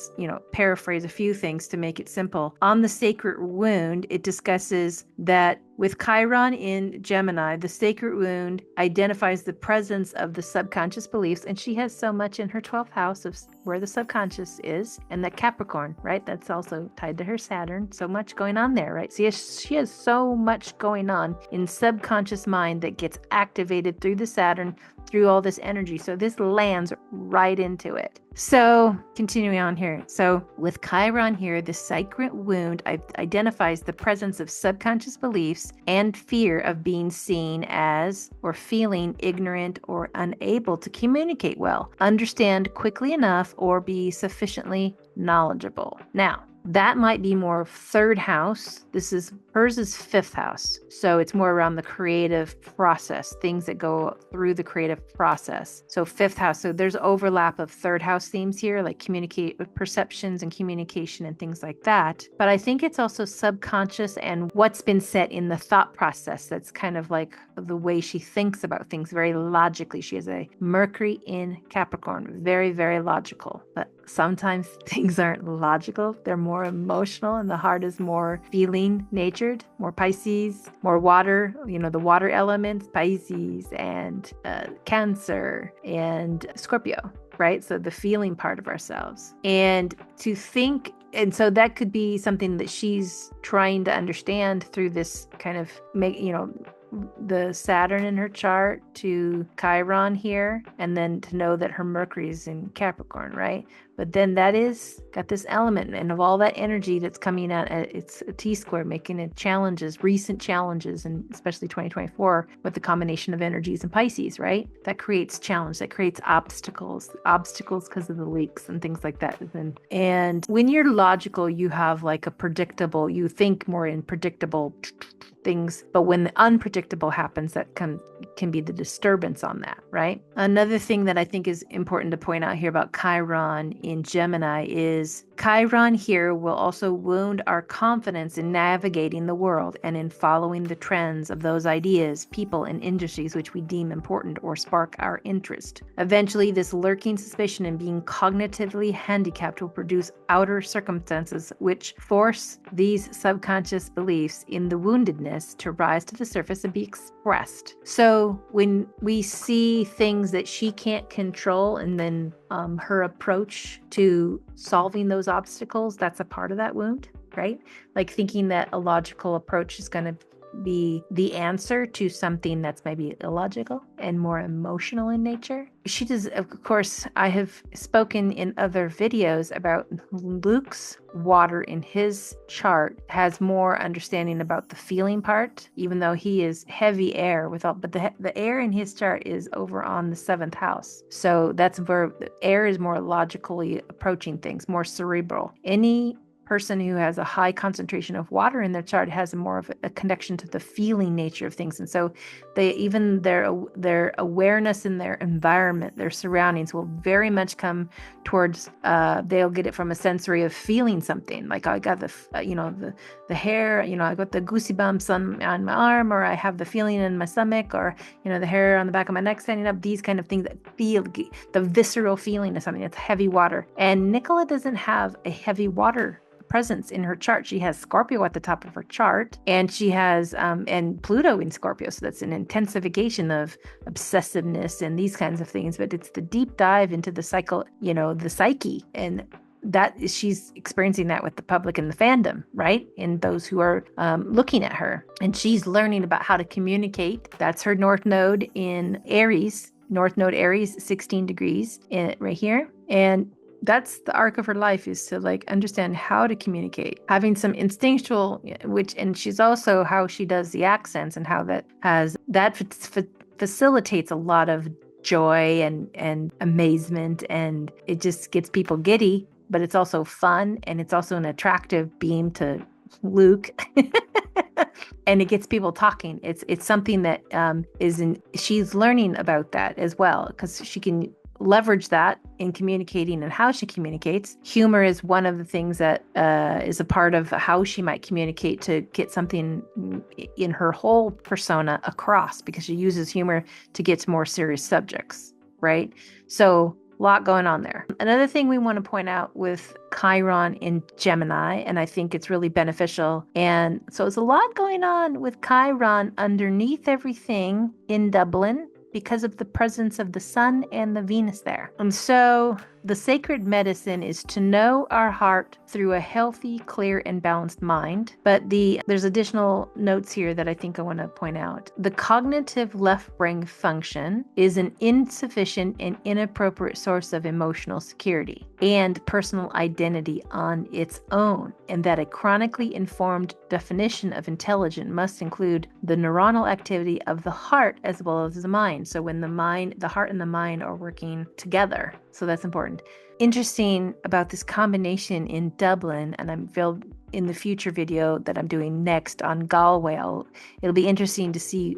Speaker 1: paraphrase a few things to make it simple. On the sacred wound, it discusses that with Chiron in Gemini, the sacred wound identifies the presence of the subconscious beliefs, and she has so much in her 12th house of where the subconscious is, and that Capricorn, right? That's also tied to her Saturn. So much going on there, right? So she has so much going on in subconscious mind that gets activated through the Saturn, through all this energy. So this lands right into it. So continuing on here. So with Chiron here, the sacred wound identifies the presence of subconscious beliefs and fear of being seen as or feeling ignorant or unable to communicate well, understand quickly enough, or be sufficiently knowledgeable. Now, that might be more third house. Hers is fifth house. So it's more around the creative process, things that go through the creative process. So fifth house. So there's overlap of third house themes here, like communicate with perceptions and communication and things like that. But I think it's also subconscious and what's been set in the thought process. That's kind of like the way she thinks about things very logically. She has a Mercury in Capricorn, very, very logical. But sometimes things aren't logical. They're more emotional, and the heart is more feeling natured, more Pisces, more water, the water elements, Pisces and Cancer and Scorpio, right? So the feeling part of ourselves. And so that could be something that she's trying to understand through this kind of the Saturn in her chart to Chiron here, and then to know that her Mercury is in Capricorn, right? But then that is got this element, and of all that energy that's coming out, it's a T-square, making it recent challenges, and especially 2024 with the combination of energies in Pisces, right? That creates challenge, that creates obstacles because of the leaks and things like that. And when you're logical, you have like you think more in predictable things, but when the unpredictable happens, that can be the disturbance on that, right? Another thing that I think is important to point out here about Chiron in Gemini is Chiron here will also wound our confidence in navigating the world and in following the trends of those ideas, people, and industries which we deem important or spark our interest. Eventually, this lurking suspicion and being cognitively handicapped will produce outer circumstances which force these subconscious beliefs in the woundedness to rise to the surface and be expressed. So when we see things that she can't control, and then her approach to solving those obstacles, that's a part of that wound, right? Like thinking that a logical approach is going to be the answer to something that's maybe illogical and more emotional in nature. She does, of course, I have spoken in other videos about Luke's water in his chart has more understanding about the feeling part, even though he is heavy air but the air in his chart is over on the 7th house. So that's where the air is more logically approaching things, more cerebral. Any person who has a high concentration of water in their chart has more of a connection to the feeling nature of things. And so their awareness in their environment, their surroundings will very much come towards, they'll get it from a sensory of feeling something. Like I got the hair, I got the goosey bumps on my arm, or I have the feeling in my stomach, or, the hair on the back of my neck standing up, these kind of things that feel the visceral feeling of something that's heavy water. And Nicola doesn't have a heavy water presence in her chart. She has Scorpio at the top of her chart, and she has and Pluto in Scorpio, so that's an intensification of obsessiveness and these kinds of things. But it's the deep dive into the the psyche, and that she's experiencing that with the public and the fandom, right? And those who are looking at her, and she's learning about how to communicate. That's her North Node in Aries North Node Aries, 16 degrees right here. And that's the arc of her life, is to like understand how to communicate, having some instinctual, and she's also how she does the accents and how that facilitates a lot of joy and amazement, and it just gets people giddy, but it's also fun, and it's also an attractive beam to Luke. And it gets people talking. It's something that she's learning about that as well, because she can leverage that in communicating and how she communicates. Humor is one of the things that is a part of how she might communicate to get something in her whole persona across, because she uses humor to get to more serious subjects, right? So a lot going on there. Another thing we want to point out with Chiron in Gemini, and I think it's really beneficial. And so it's a lot going on with Chiron underneath everything in Dublin, because of the presence of the sun and the Venus there. And so the sacred medicine is to know our heart through a healthy, clear, and balanced mind. But there's additional notes here that I think I want to point out. The cognitive left brain function is an insufficient and inappropriate source of emotional security and personal identity on its own, and that a chronically informed definition of intelligence must include the neuronal activity of the heart as well as the mind. So when the heart and the mind are working together. So that's important. Interesting about this combination in Dublin, and I'm filled in the future video that I'm doing next on Galway. It'll be interesting to see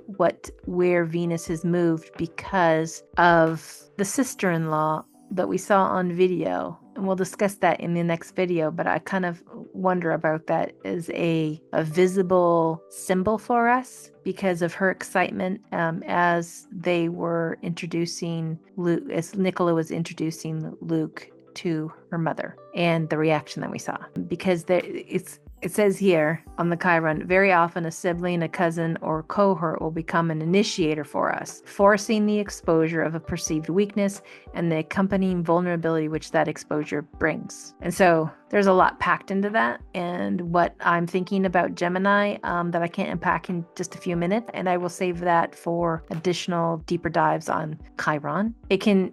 Speaker 1: where Venus has moved because of the sister-in-law that we saw on video. And we'll discuss that in the next video, but I kind of wonder about that as a visible symbol for us because of her excitement as they were introducing Luke, as Nicola was introducing Luke to her mother, and the reaction that we saw. Because it says here on the Chiron, very often a sibling, a cousin, or cohort will become an initiator for us, forcing the exposure of a perceived weakness and the accompanying vulnerability which that exposure brings. And so there's a lot packed into that. And what I'm thinking about Gemini that I can't unpack in just a few minutes, and I will save that for additional deeper dives on Chiron.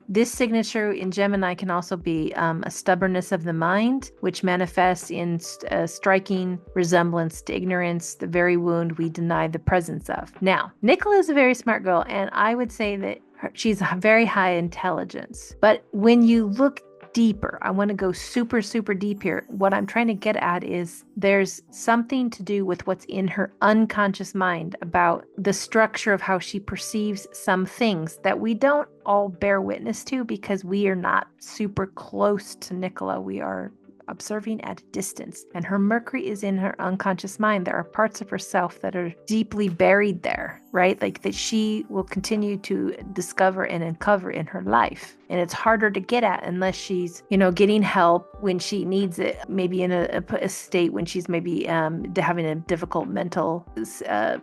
Speaker 1: This signature in Gemini can also be a stubbornness of the mind, which manifests in striking resemblance to ignorance, the very wound we deny the presence of. Now, Nicola is a very smart girl, and I would say that she's a very high intelligence. But when you look deeper, I want to go super, super deep here. What I'm trying to get at is there's something to do with what's in her unconscious mind about the structure of how she perceives some things that we don't all bear witness to because we are not super close to Nicola. We are observing at a distance, and her Mercury is in her unconscious mind. There are parts of herself that are deeply buried there, right? Like that she will continue to discover and uncover in her life. And it's harder to get at unless she's, getting help when she needs it, maybe in a state when she's maybe having a difficult mental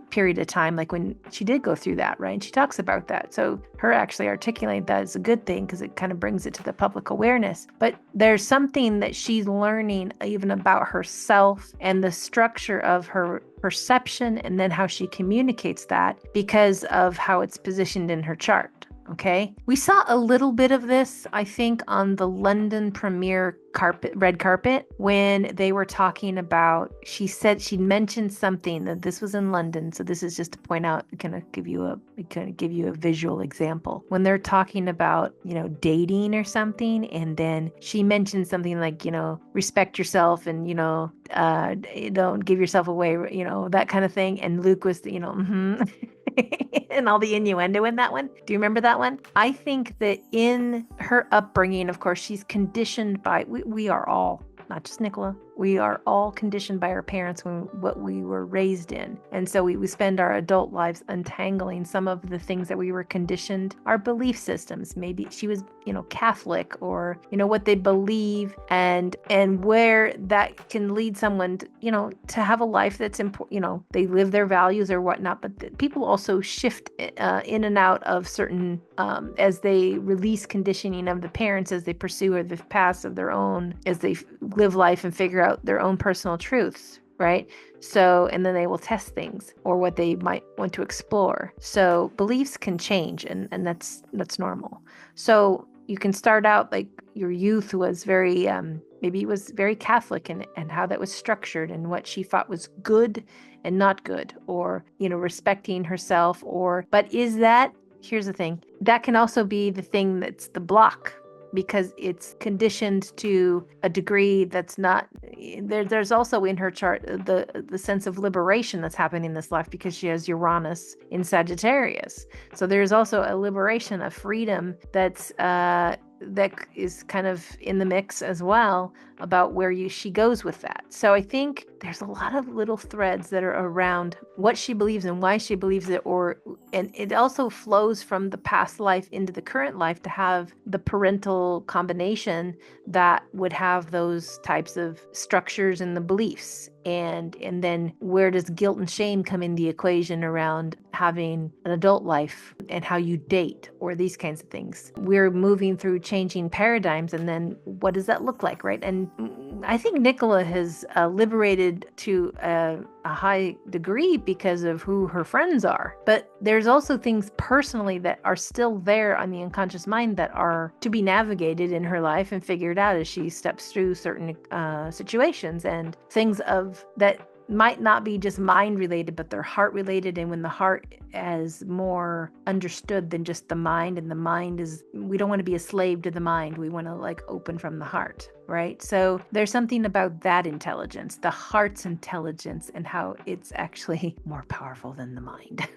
Speaker 1: period of time, like when she did go through that, right? And she talks about that. So her actually articulating that is a good thing because it kind of brings it to the public awareness. But there's something that she's learning even about herself and the structure of her perception and then how she communicates that because of how it's positioned in her chart. Okay. We saw a little bit of this, I think, on the London premiere red carpet when they were talking about, she said she mentioned something that this was in London. So this is just to point out, kind of give you a visual example. When they're talking about, dating or something, and then she mentioned something like, respect yourself and, don't give yourself away, that kind of thing. And Luke was, and all the innuendo in that one. Do you remember that one? I think that in her upbringing, of course, she's conditioned by, we are all, not just Nicola, we are all conditioned by our parents when what we were raised in. And so we spend our adult lives untangling some of the things that we were conditioned, our belief systems. Maybe she was, Catholic, or, what they believe and where that can lead someone to, to have a life that's important, they live their values or whatnot. But people also shift in and out of certain, as they release conditioning of the parents, as they pursue the paths of their own, as they live life and figure out their own personal truths, right? So, and then they will test things or what they might want to explore. So beliefs can change, and that's normal. So you can start out like your youth was very, maybe it was very Catholic, and how that was structured and what she thought was good and not good, or, respecting herself, but is that, here's the thing, that can also be the thing that's the block, because it's conditioned to a degree that's not there. There's also in her chart the sense of liberation that's happening in this life, because she has Uranus in Sagittarius. So there's also a liberation, a freedom that is kind of in the mix as well, about where she goes with that. So I think there's a lot of little threads that are around what she believes and why she believes it, and it also flows from the past life into the current life to have the parental combination that would have those types of structures in the beliefs. And then where does guilt and shame come in the equation around having an adult life and how you date, or these kinds of things? We're moving through changing paradigms, and then what does that look like, right? And I think Nicola has liberated to a high degree because of who her friends are. But there's also things personally that are still there on the unconscious mind that are to be navigated in her life and figured out as she steps through certain situations, and things of that might not be just mind related, but they're heart related. And when the heart is more understood than just the mind, and the mind is, we don't want to be a slave to the mind. We want to open from the heart, right? So there's something about that intelligence, the heart's intelligence, and how it's actually more powerful than the mind.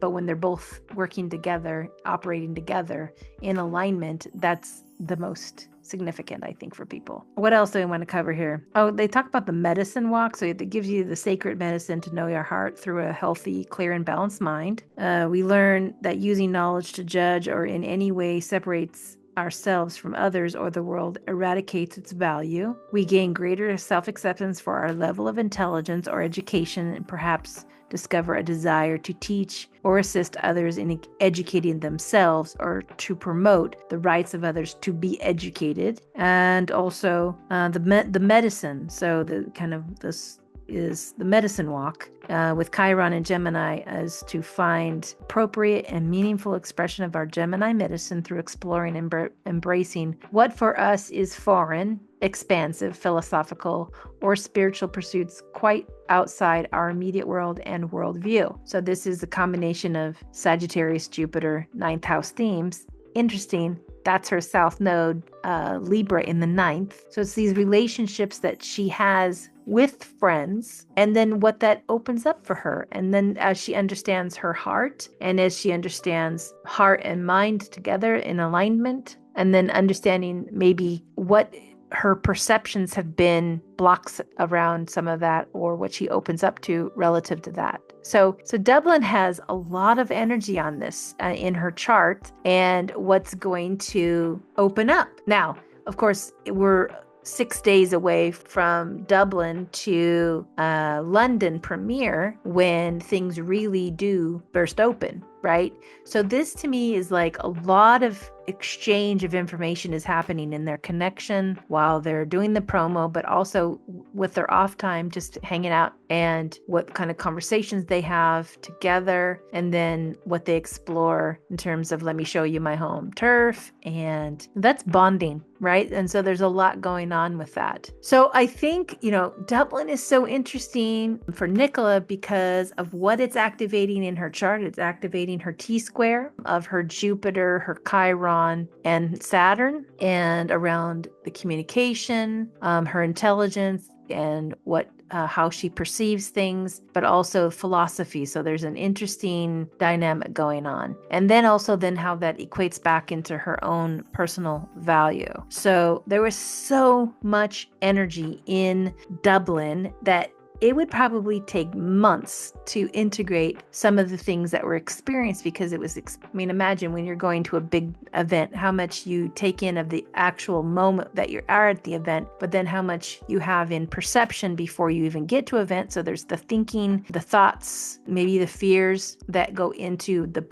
Speaker 1: But when they're both working together, operating together in alignment, that's the most significant, I think, for people. What else do I want to cover here? Oh, they talk about the medicine walk. So it gives you the sacred medicine to know your heart through a healthy, clear, and balanced mind. We learn that using knowledge to judge or in any way separates ourselves from others or the world eradicates its value. We gain greater self-acceptance for our level of intelligence or education, and perhaps discover a desire to teach or assist others in educating themselves, or to promote the rights of others to be educated. And also the medicine. So this is the medicine walk with Chiron and Gemini, as to find appropriate and meaningful expression of our Gemini medicine through exploring and embracing what for us is foreign, expansive, philosophical, or spiritual pursuits quite outside our immediate world and worldview. So this is a combination of Sagittarius, Jupiter, ninth house themes. Interesting. That's her South Node, Libra in the ninth. So it's these relationships that she has with friends, and then what that opens up for her. And then as she understands her heart, and as she understands heart and mind together in alignment, and then understanding maybe what her perceptions have been blocks around some of that, or what she opens up to relative to that. So Dublin has a lot of energy on this in her chart, and what's going to open up. Now, of course, we're 6 days away from Dublin to London premiere, when things really do burst open, right? So this to me is like a lot of exchange of information is happening in their connection while they're doing the promo, but also with their off time, just hanging out, and what kind of conversations they have together, and then what they explore in terms of, let me show you my home turf, and that's bonding, right? And so there's a lot going on with that. So I think, Dublin is so interesting for Nicola because of what it's activating in her chart. It's activating her T-square of her Jupiter, her Chiron, and Saturn, and around the communication, her intelligence, and how she perceives things, but also philosophy. So there's an interesting dynamic going on. And then also how that equates back into her own personal value. So there was so much energy in Dublin that it would probably take months to integrate some of the things that were experienced, because it was, imagine when you're going to a big event, how much you take in of the actual moment that you are at the event, but then how much you have in perception before you even get to event. So there's the thinking, the thoughts, maybe the fears that go into the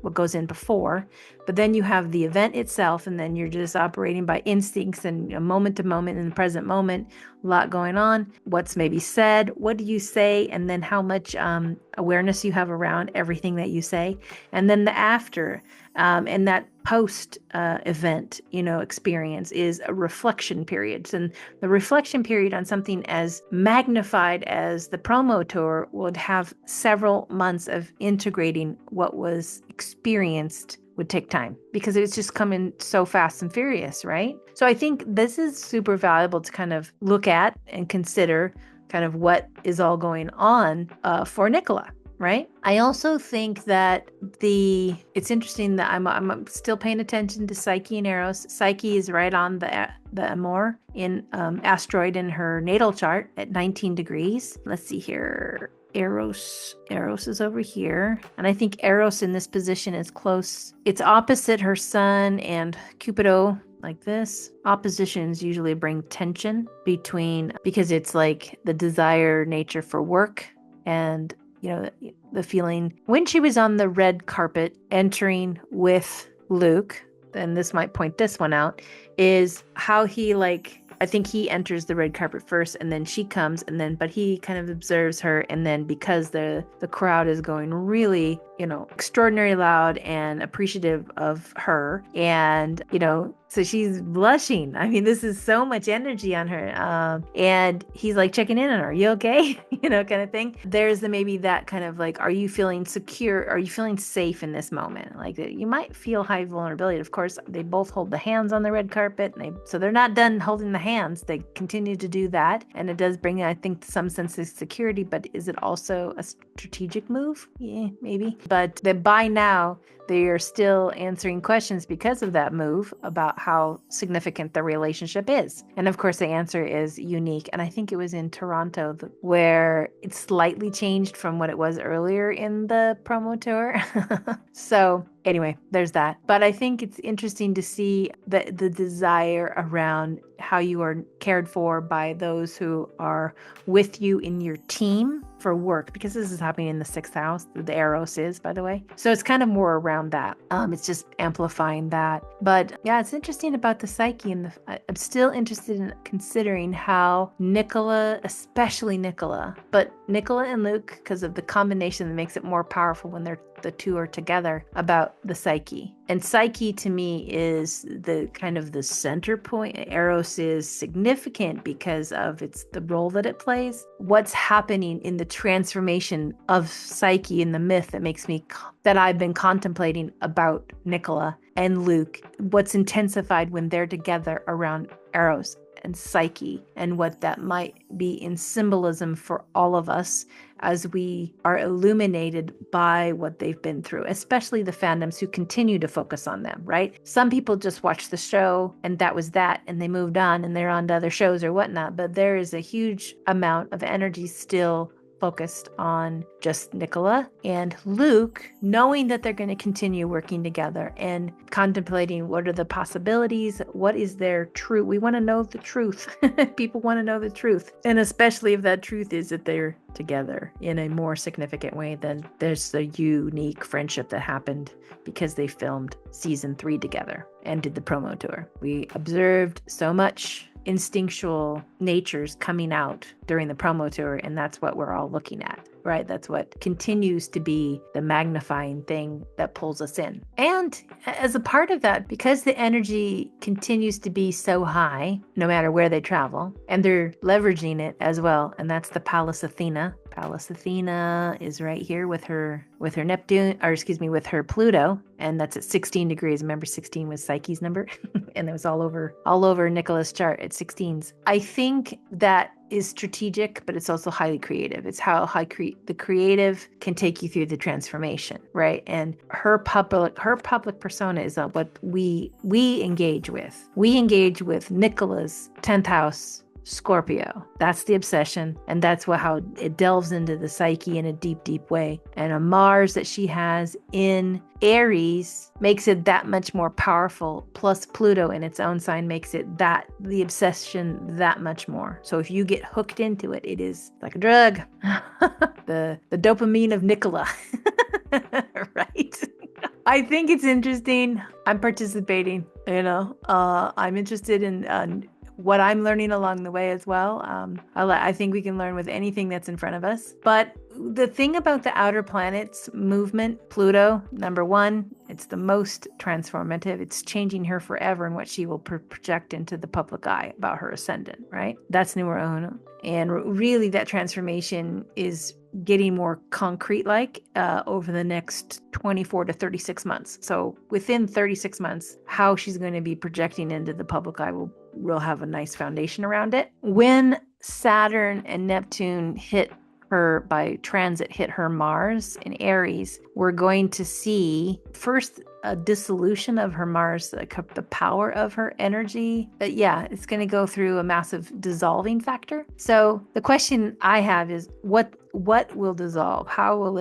Speaker 1: what goes in before, but then you have the event itself, and then you're just operating by instincts and moment to moment in the present moment, A lot going on. What's maybe said? What do you say? And then how much awareness you have around everything that you say. And then the after and that post event, experience is a reflection period. And the reflection period on something as magnified as the promo tour would have several months of integrating what was experienced would take time because it's just coming so fast and furious, right? So I think this is super valuable to kind of look at and consider kind of what is all going on for Nicola, right? I also think that it's interesting that I'm still paying attention to Psyche and Eros. Psyche is right on the Amor in asteroid in her natal chart at 19 degrees. Let's see here. Eros is over here. And I think Eros in this position is close. It's opposite her sun and Cupido like this. Oppositions usually bring tension because it's like the desire nature for work and the feeling when she was on the red carpet entering with Luke, and this might point this one out, is how he I think he enters the red carpet first and then she comes but he kind of observes her. And then because the crowd is going really, extraordinarily loud and appreciative of her. And, so she's blushing. I mean, this is so much energy on her. And he's like checking in on her. Are you okay? Kind of thing. There's maybe that kind of are you feeling secure? Are you feeling safe in this moment? Like you might feel high vulnerability. Of course, they both hold the hands on the red carpet. So they're not done holding the hands. They continue to do that. And it does bring, I think, some sense of security. But is it also a strategic move? Yeah, maybe. But by now, they are still answering questions because of that move about how significant the relationship is. And of course, the answer is unique. And I think it was in Toronto where it slightly changed from what it was earlier in the promo tour. So anyway, there's that. But I think it's interesting to see the desire around how you are cared for by those who are with you in your team for work, because this is happening in the 6th house. The Eros is, by the way. So it's kind of more around that. It's just amplifying that. But yeah, it's interesting about the Psyche. And I'm still interested in considering how Nicola, especially Nicola, but Nicola and Luke, because of the combination that makes it more powerful when the two are together, about the Psyche. And Psyche to me is the kind of the center point. Eros is significant because of the role that it plays. What's happening in the transformation of Psyche in the myth that I've been contemplating about Nicola and Luke, what's intensified when they're together around Eros and Psyche, and what that might be in symbolism for all of us as we are illuminated by what they've been through, especially the fandoms who continue to focus on them, right? Some people just watch the show and that was that, and they moved on and they're on to other shows or whatnot, but there is a huge amount of energy still focused on just Nicola and Luke, knowing that they're going to continue working together and contemplating what are the possibilities, what is their truth. We want to know the truth. People want to know the truth. And especially if that truth is that they're together in a more significant way than there's a unique friendship that happened because they filmed season 3 together and did the promo tour. We observed so much instinctual natures coming out during the promo tour, and that's what we're all looking at, right? That's what continues to be the magnifying thing that pulls us in. And as a part of that, because the energy continues to be so high no matter where they travel, and they're leveraging it as well, and that's the Pallas Athena. Pallas Athena is right here with her Neptune, with her Pluto, and that's at 16 degrees. Remember, 16 was Psyche's number, and it was all over Nicola's chart at 16s. I think that is strategic, but it's also highly creative. It's how the creative can take you through the transformation, right? And her public persona is what we engage with. We engage with Nicola's 10th house Scorpio. That's the obsession, and that's how it delves into the psyche in a deep, deep way. And a Mars that she has in Aries makes it that much more powerful, plus Pluto in its own sign makes it the obsession that much more. So if you get hooked into it, it is like a drug. the dopamine of Nicola. Right? I think it's interesting. I'm participating, I'm interested in what I'm learning along the way as well. I think we can learn with anything that's in front of us. But the thing about the outer planets movement, Pluto, number one, it's the most transformative. It's changing her forever and what she will project into the public eye about her ascendant, right? That's numero uno. And really that transformation is getting more concrete over the next 24 to 36 months. So within 36 months, how she's going to be projecting into the public eye will have a nice foundation around it. When Saturn and Neptune hit her by transit, hit her Mars in Aries, we're going to see first a dissolution of her Mars, the power of her energy. But yeah, it's going to go through a massive dissolving factor. So the question I have is what will dissolve? How will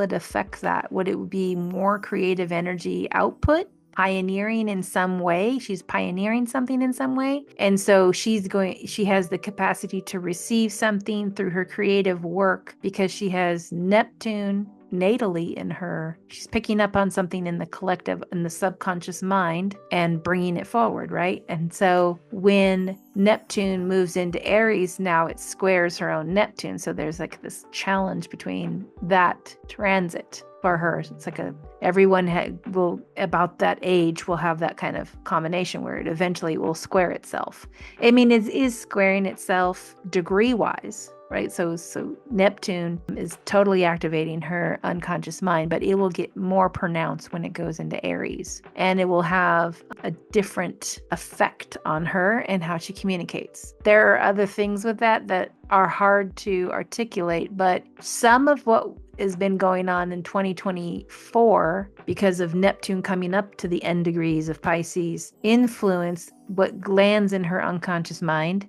Speaker 1: it affect that? Would it be more creative energy output? Pioneering in some way. She's pioneering something in some way. And so she has the capacity to receive something through her creative work because she has Neptune natally in her. She's picking up on something in the collective, in the subconscious mind and bringing it forward, right? And so when Neptune moves into Aries, now it squares her own Neptune. So there's like this challenge between that transit for her. It's like everyone will about that age will have that kind of combination where it eventually will square itself. I mean, it is squaring itself degree wise, right? So Neptune is totally activating her unconscious mind, but it will get more pronounced when it goes into Aries, and it will have a different effect on her and how she communicates. There are other things with that are hard to articulate, but some of what has been going on in 2024 because of Neptune coming up to the end degrees of Pisces influence what lands in her unconscious mind.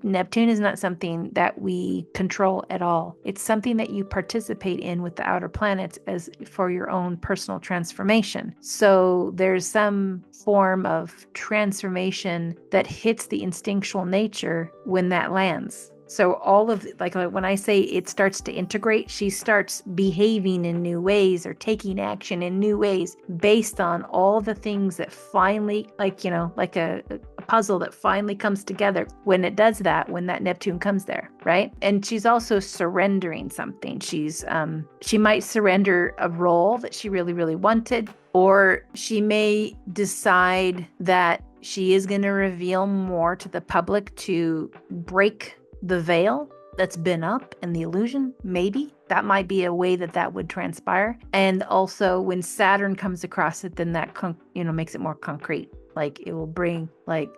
Speaker 1: Neptune is not something that we control at all. It's something that you participate in with the outer planets as for your own personal transformation. So there's some form of transformation that hits the instinctual nature when that lands. So all of like when I say it starts to integrate, she starts behaving in new ways or taking action in new ways based on all the things that finally, like a puzzle that finally comes together when it does that, when that Neptune comes there, right? And she's also surrendering something. She might surrender a role that she really, really wanted, or she may decide that she is going to reveal more to the public to break the veil that's been up and the illusion. Maybe that might be a way that would transpire. And also when Saturn comes across it, then that makes it more concrete. Like it will bring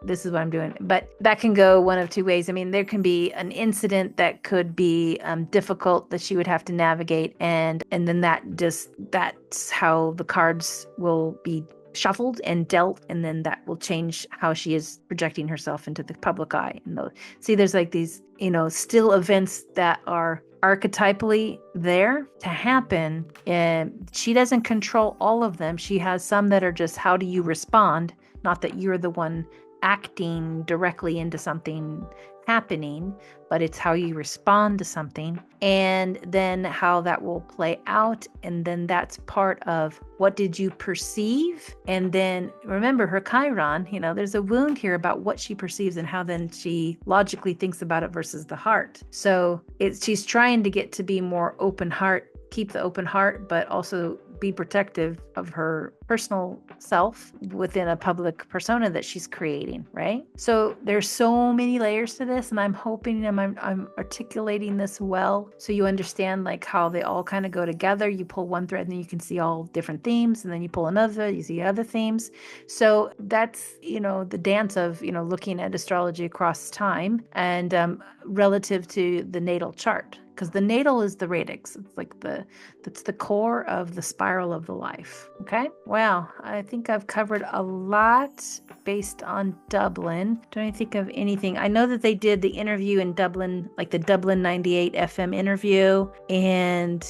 Speaker 1: this is what I'm doing. But that can go one of two ways. I mean, there can be an incident that could be difficult that she would have to navigate, and then that's how the cards will be shuffled and dealt, and then that will change how she is projecting herself into the public eye. And there's like these still events that are archetypally there to happen, and she doesn't control all of them. She has some that are just how do you respond, not that you're the one acting directly into something happening, but it's how you respond to something and then how that will play out. And then that's part of what did you perceive? And then remember her Chiron, there's a wound here about what she perceives and how then she logically thinks about it versus the heart. So she's trying to get to be more open heart, keep the open heart, but also be protective of her personal self within a public persona that she's creating, right? So there's so many layers to this, and I'm hoping I'm articulating this well so you understand like how they all kind of go together. You pull one thread and then you can see all different themes, and then you pull another, you see other themes. So that's, the dance of, looking at astrology across time and relative to the natal chart. Because the natal is the radix. It's like that's the core of the spiral of the life. Okay. Wow. I think I've covered a lot based on Dublin. Don't think of anything. I know that they did the interview in Dublin, like the Dublin 98 FM interview. And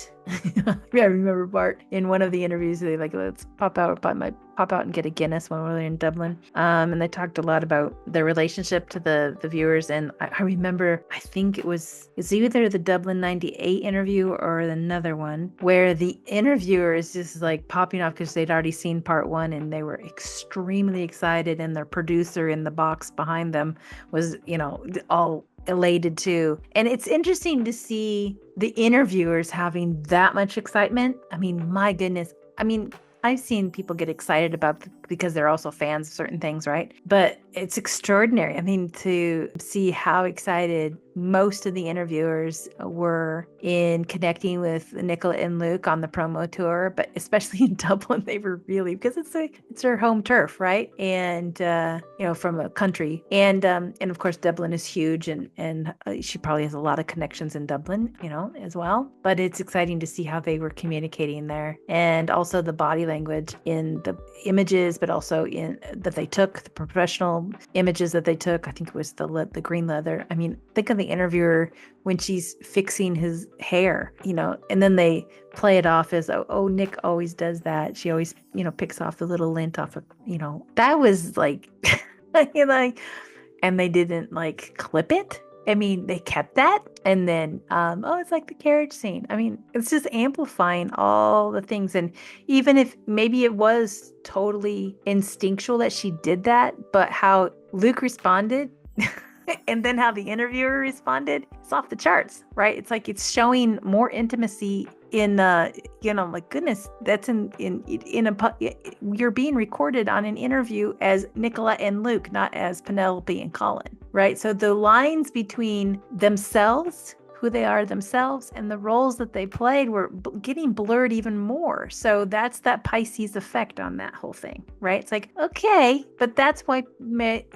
Speaker 1: Yeah, I remember Bart in one of the interviews. They like, let's pop out and get a Guinness when we were in Dublin. And they talked a lot about their relationship to the viewers. And I remember, I think it's either the Dublin '98 interview or another one where the interviewer is just like popping off because they'd already seen part one and they were extremely excited, and their producer in the box behind them was, all elated too. And it's interesting to see the interviewers having that much excitement. I mean, my goodness. I mean, I've seen people get excited about because they're also fans of certain things, right? But it's extraordinary. I mean, to see how excited most of the interviewers were in connecting with Nicola and Luke on the promo tour, but especially in Dublin, they were really, because it's their home turf, right? And from a country, and of course Dublin is huge, and she probably has a lot of connections in Dublin, as well. But it's exciting to see how they were communicating there, and also the body language in the images, but also in that they took the professional images that they took. I think it was the green leather. I mean, think of the interviewer when she's fixing his hair, and then they play it off as, oh, Nick always does that. She always, picks off the little lint off of, that was like, like, and they didn't like clip it. I mean, they kept that. And then, it's like the carriage scene. I mean, it's just amplifying all the things. And even if maybe it was totally instinctual that she did that, but how Luke responded and then how the interviewer responded, it's off the charts, right? It's like it's showing more intimacy in like, goodness, that's in you're being recorded on an interview as Nicola and Luke, not as Penelope and Colin, right? So the lines between themselves, who they are themselves, and the roles that they played were getting blurred even more. So that's that Pisces effect on that whole thing, right? It's like, okay, but that's why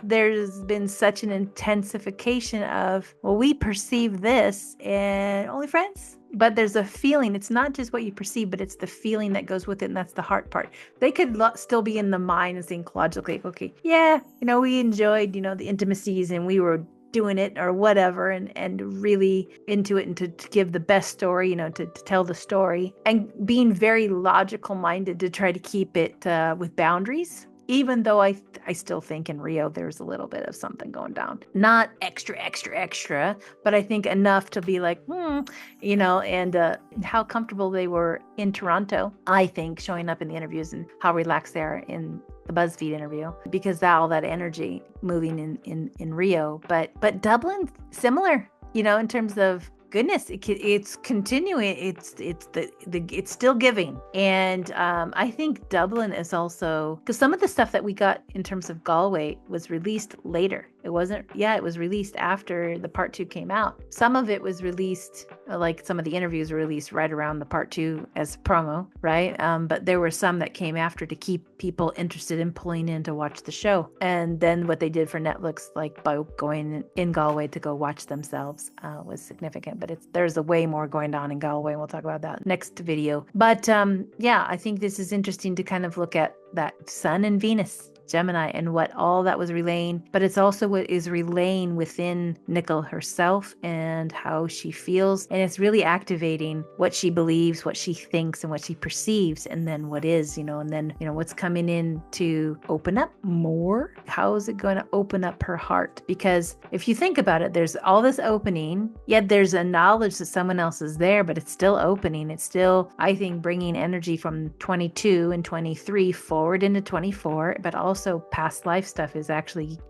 Speaker 1: there's been such an intensification of, well, we perceive this and only friends. But there's a feeling. It's not just what you perceive, but it's the feeling that goes with it, and that's the heart part. They could still be in the mind and think logically, okay, yeah, we enjoyed, the intimacies, and we were doing it or whatever, and really into it, and to give the best story, to tell the story, and being very logical minded to try to keep it with boundaries. Even though I still think in Rio there's a little bit of something going down. Not extra, but I think enough to be like, and how comfortable they were in Toronto, I think, showing up in the interviews, and how relaxed they are in the Buzzfeed interview, because all that energy moving in Rio. But Dublin, similar, in terms of, goodness, it's continuing. It's still giving. And I think Dublin is also, because some of the stuff that we got in terms of Galway was released later. It was released after the part 2 came out. Some of it was released, like some of the interviews were released right around the part 2 as promo, right? But there were some that came after to keep people interested in pulling in to watch the show. And then what they did for Netflix, like by going in Galway to go watch themselves, was significant. But there's a way more going on in Galway, and we'll talk about that next video. But I think this is interesting to kind of look at that Sun and Venus, Gemini, and what all that was relaying, but it's also what is relaying within Nicola herself and how she feels, and it's really activating what she believes, what she thinks, and what she perceives, and then what is, and then what's coming in to open up more. How is it going to open up her heart? Because if you think about it, there's all this opening, yet there's a knowledge that someone else is there, but it's still opening. It's still, I think, bringing energy from 22 and 23 forward into 24, but also past life stuff is actually,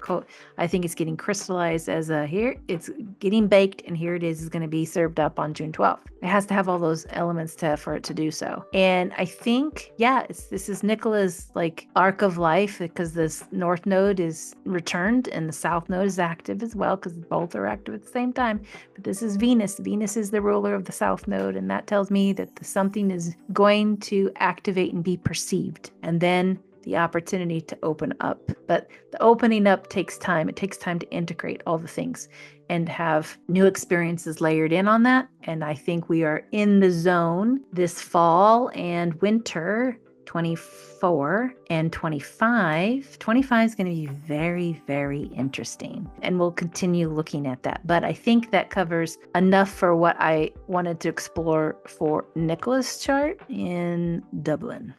Speaker 1: I think it's getting crystallized as here it's getting baked, and here it is going to be served up on June 12th. It has to have all those elements for it to do so. And I think, this is Nicola's like arc of life, because this north node is returned and the south node is active as well, because both are active at the same time. But this is Venus. Venus is the ruler of the south node, and that tells me that something is going to activate and be perceived, and then the opportunity to open up. But the opening up takes time. It takes time to integrate all the things and have new experiences layered in on that. And I think we are in the zone this fall and winter 24 and 25. 25 is going to be very, very interesting. And we'll continue looking at that. But I think that covers enough for what I wanted to explore for Nicola's chart in Dublin.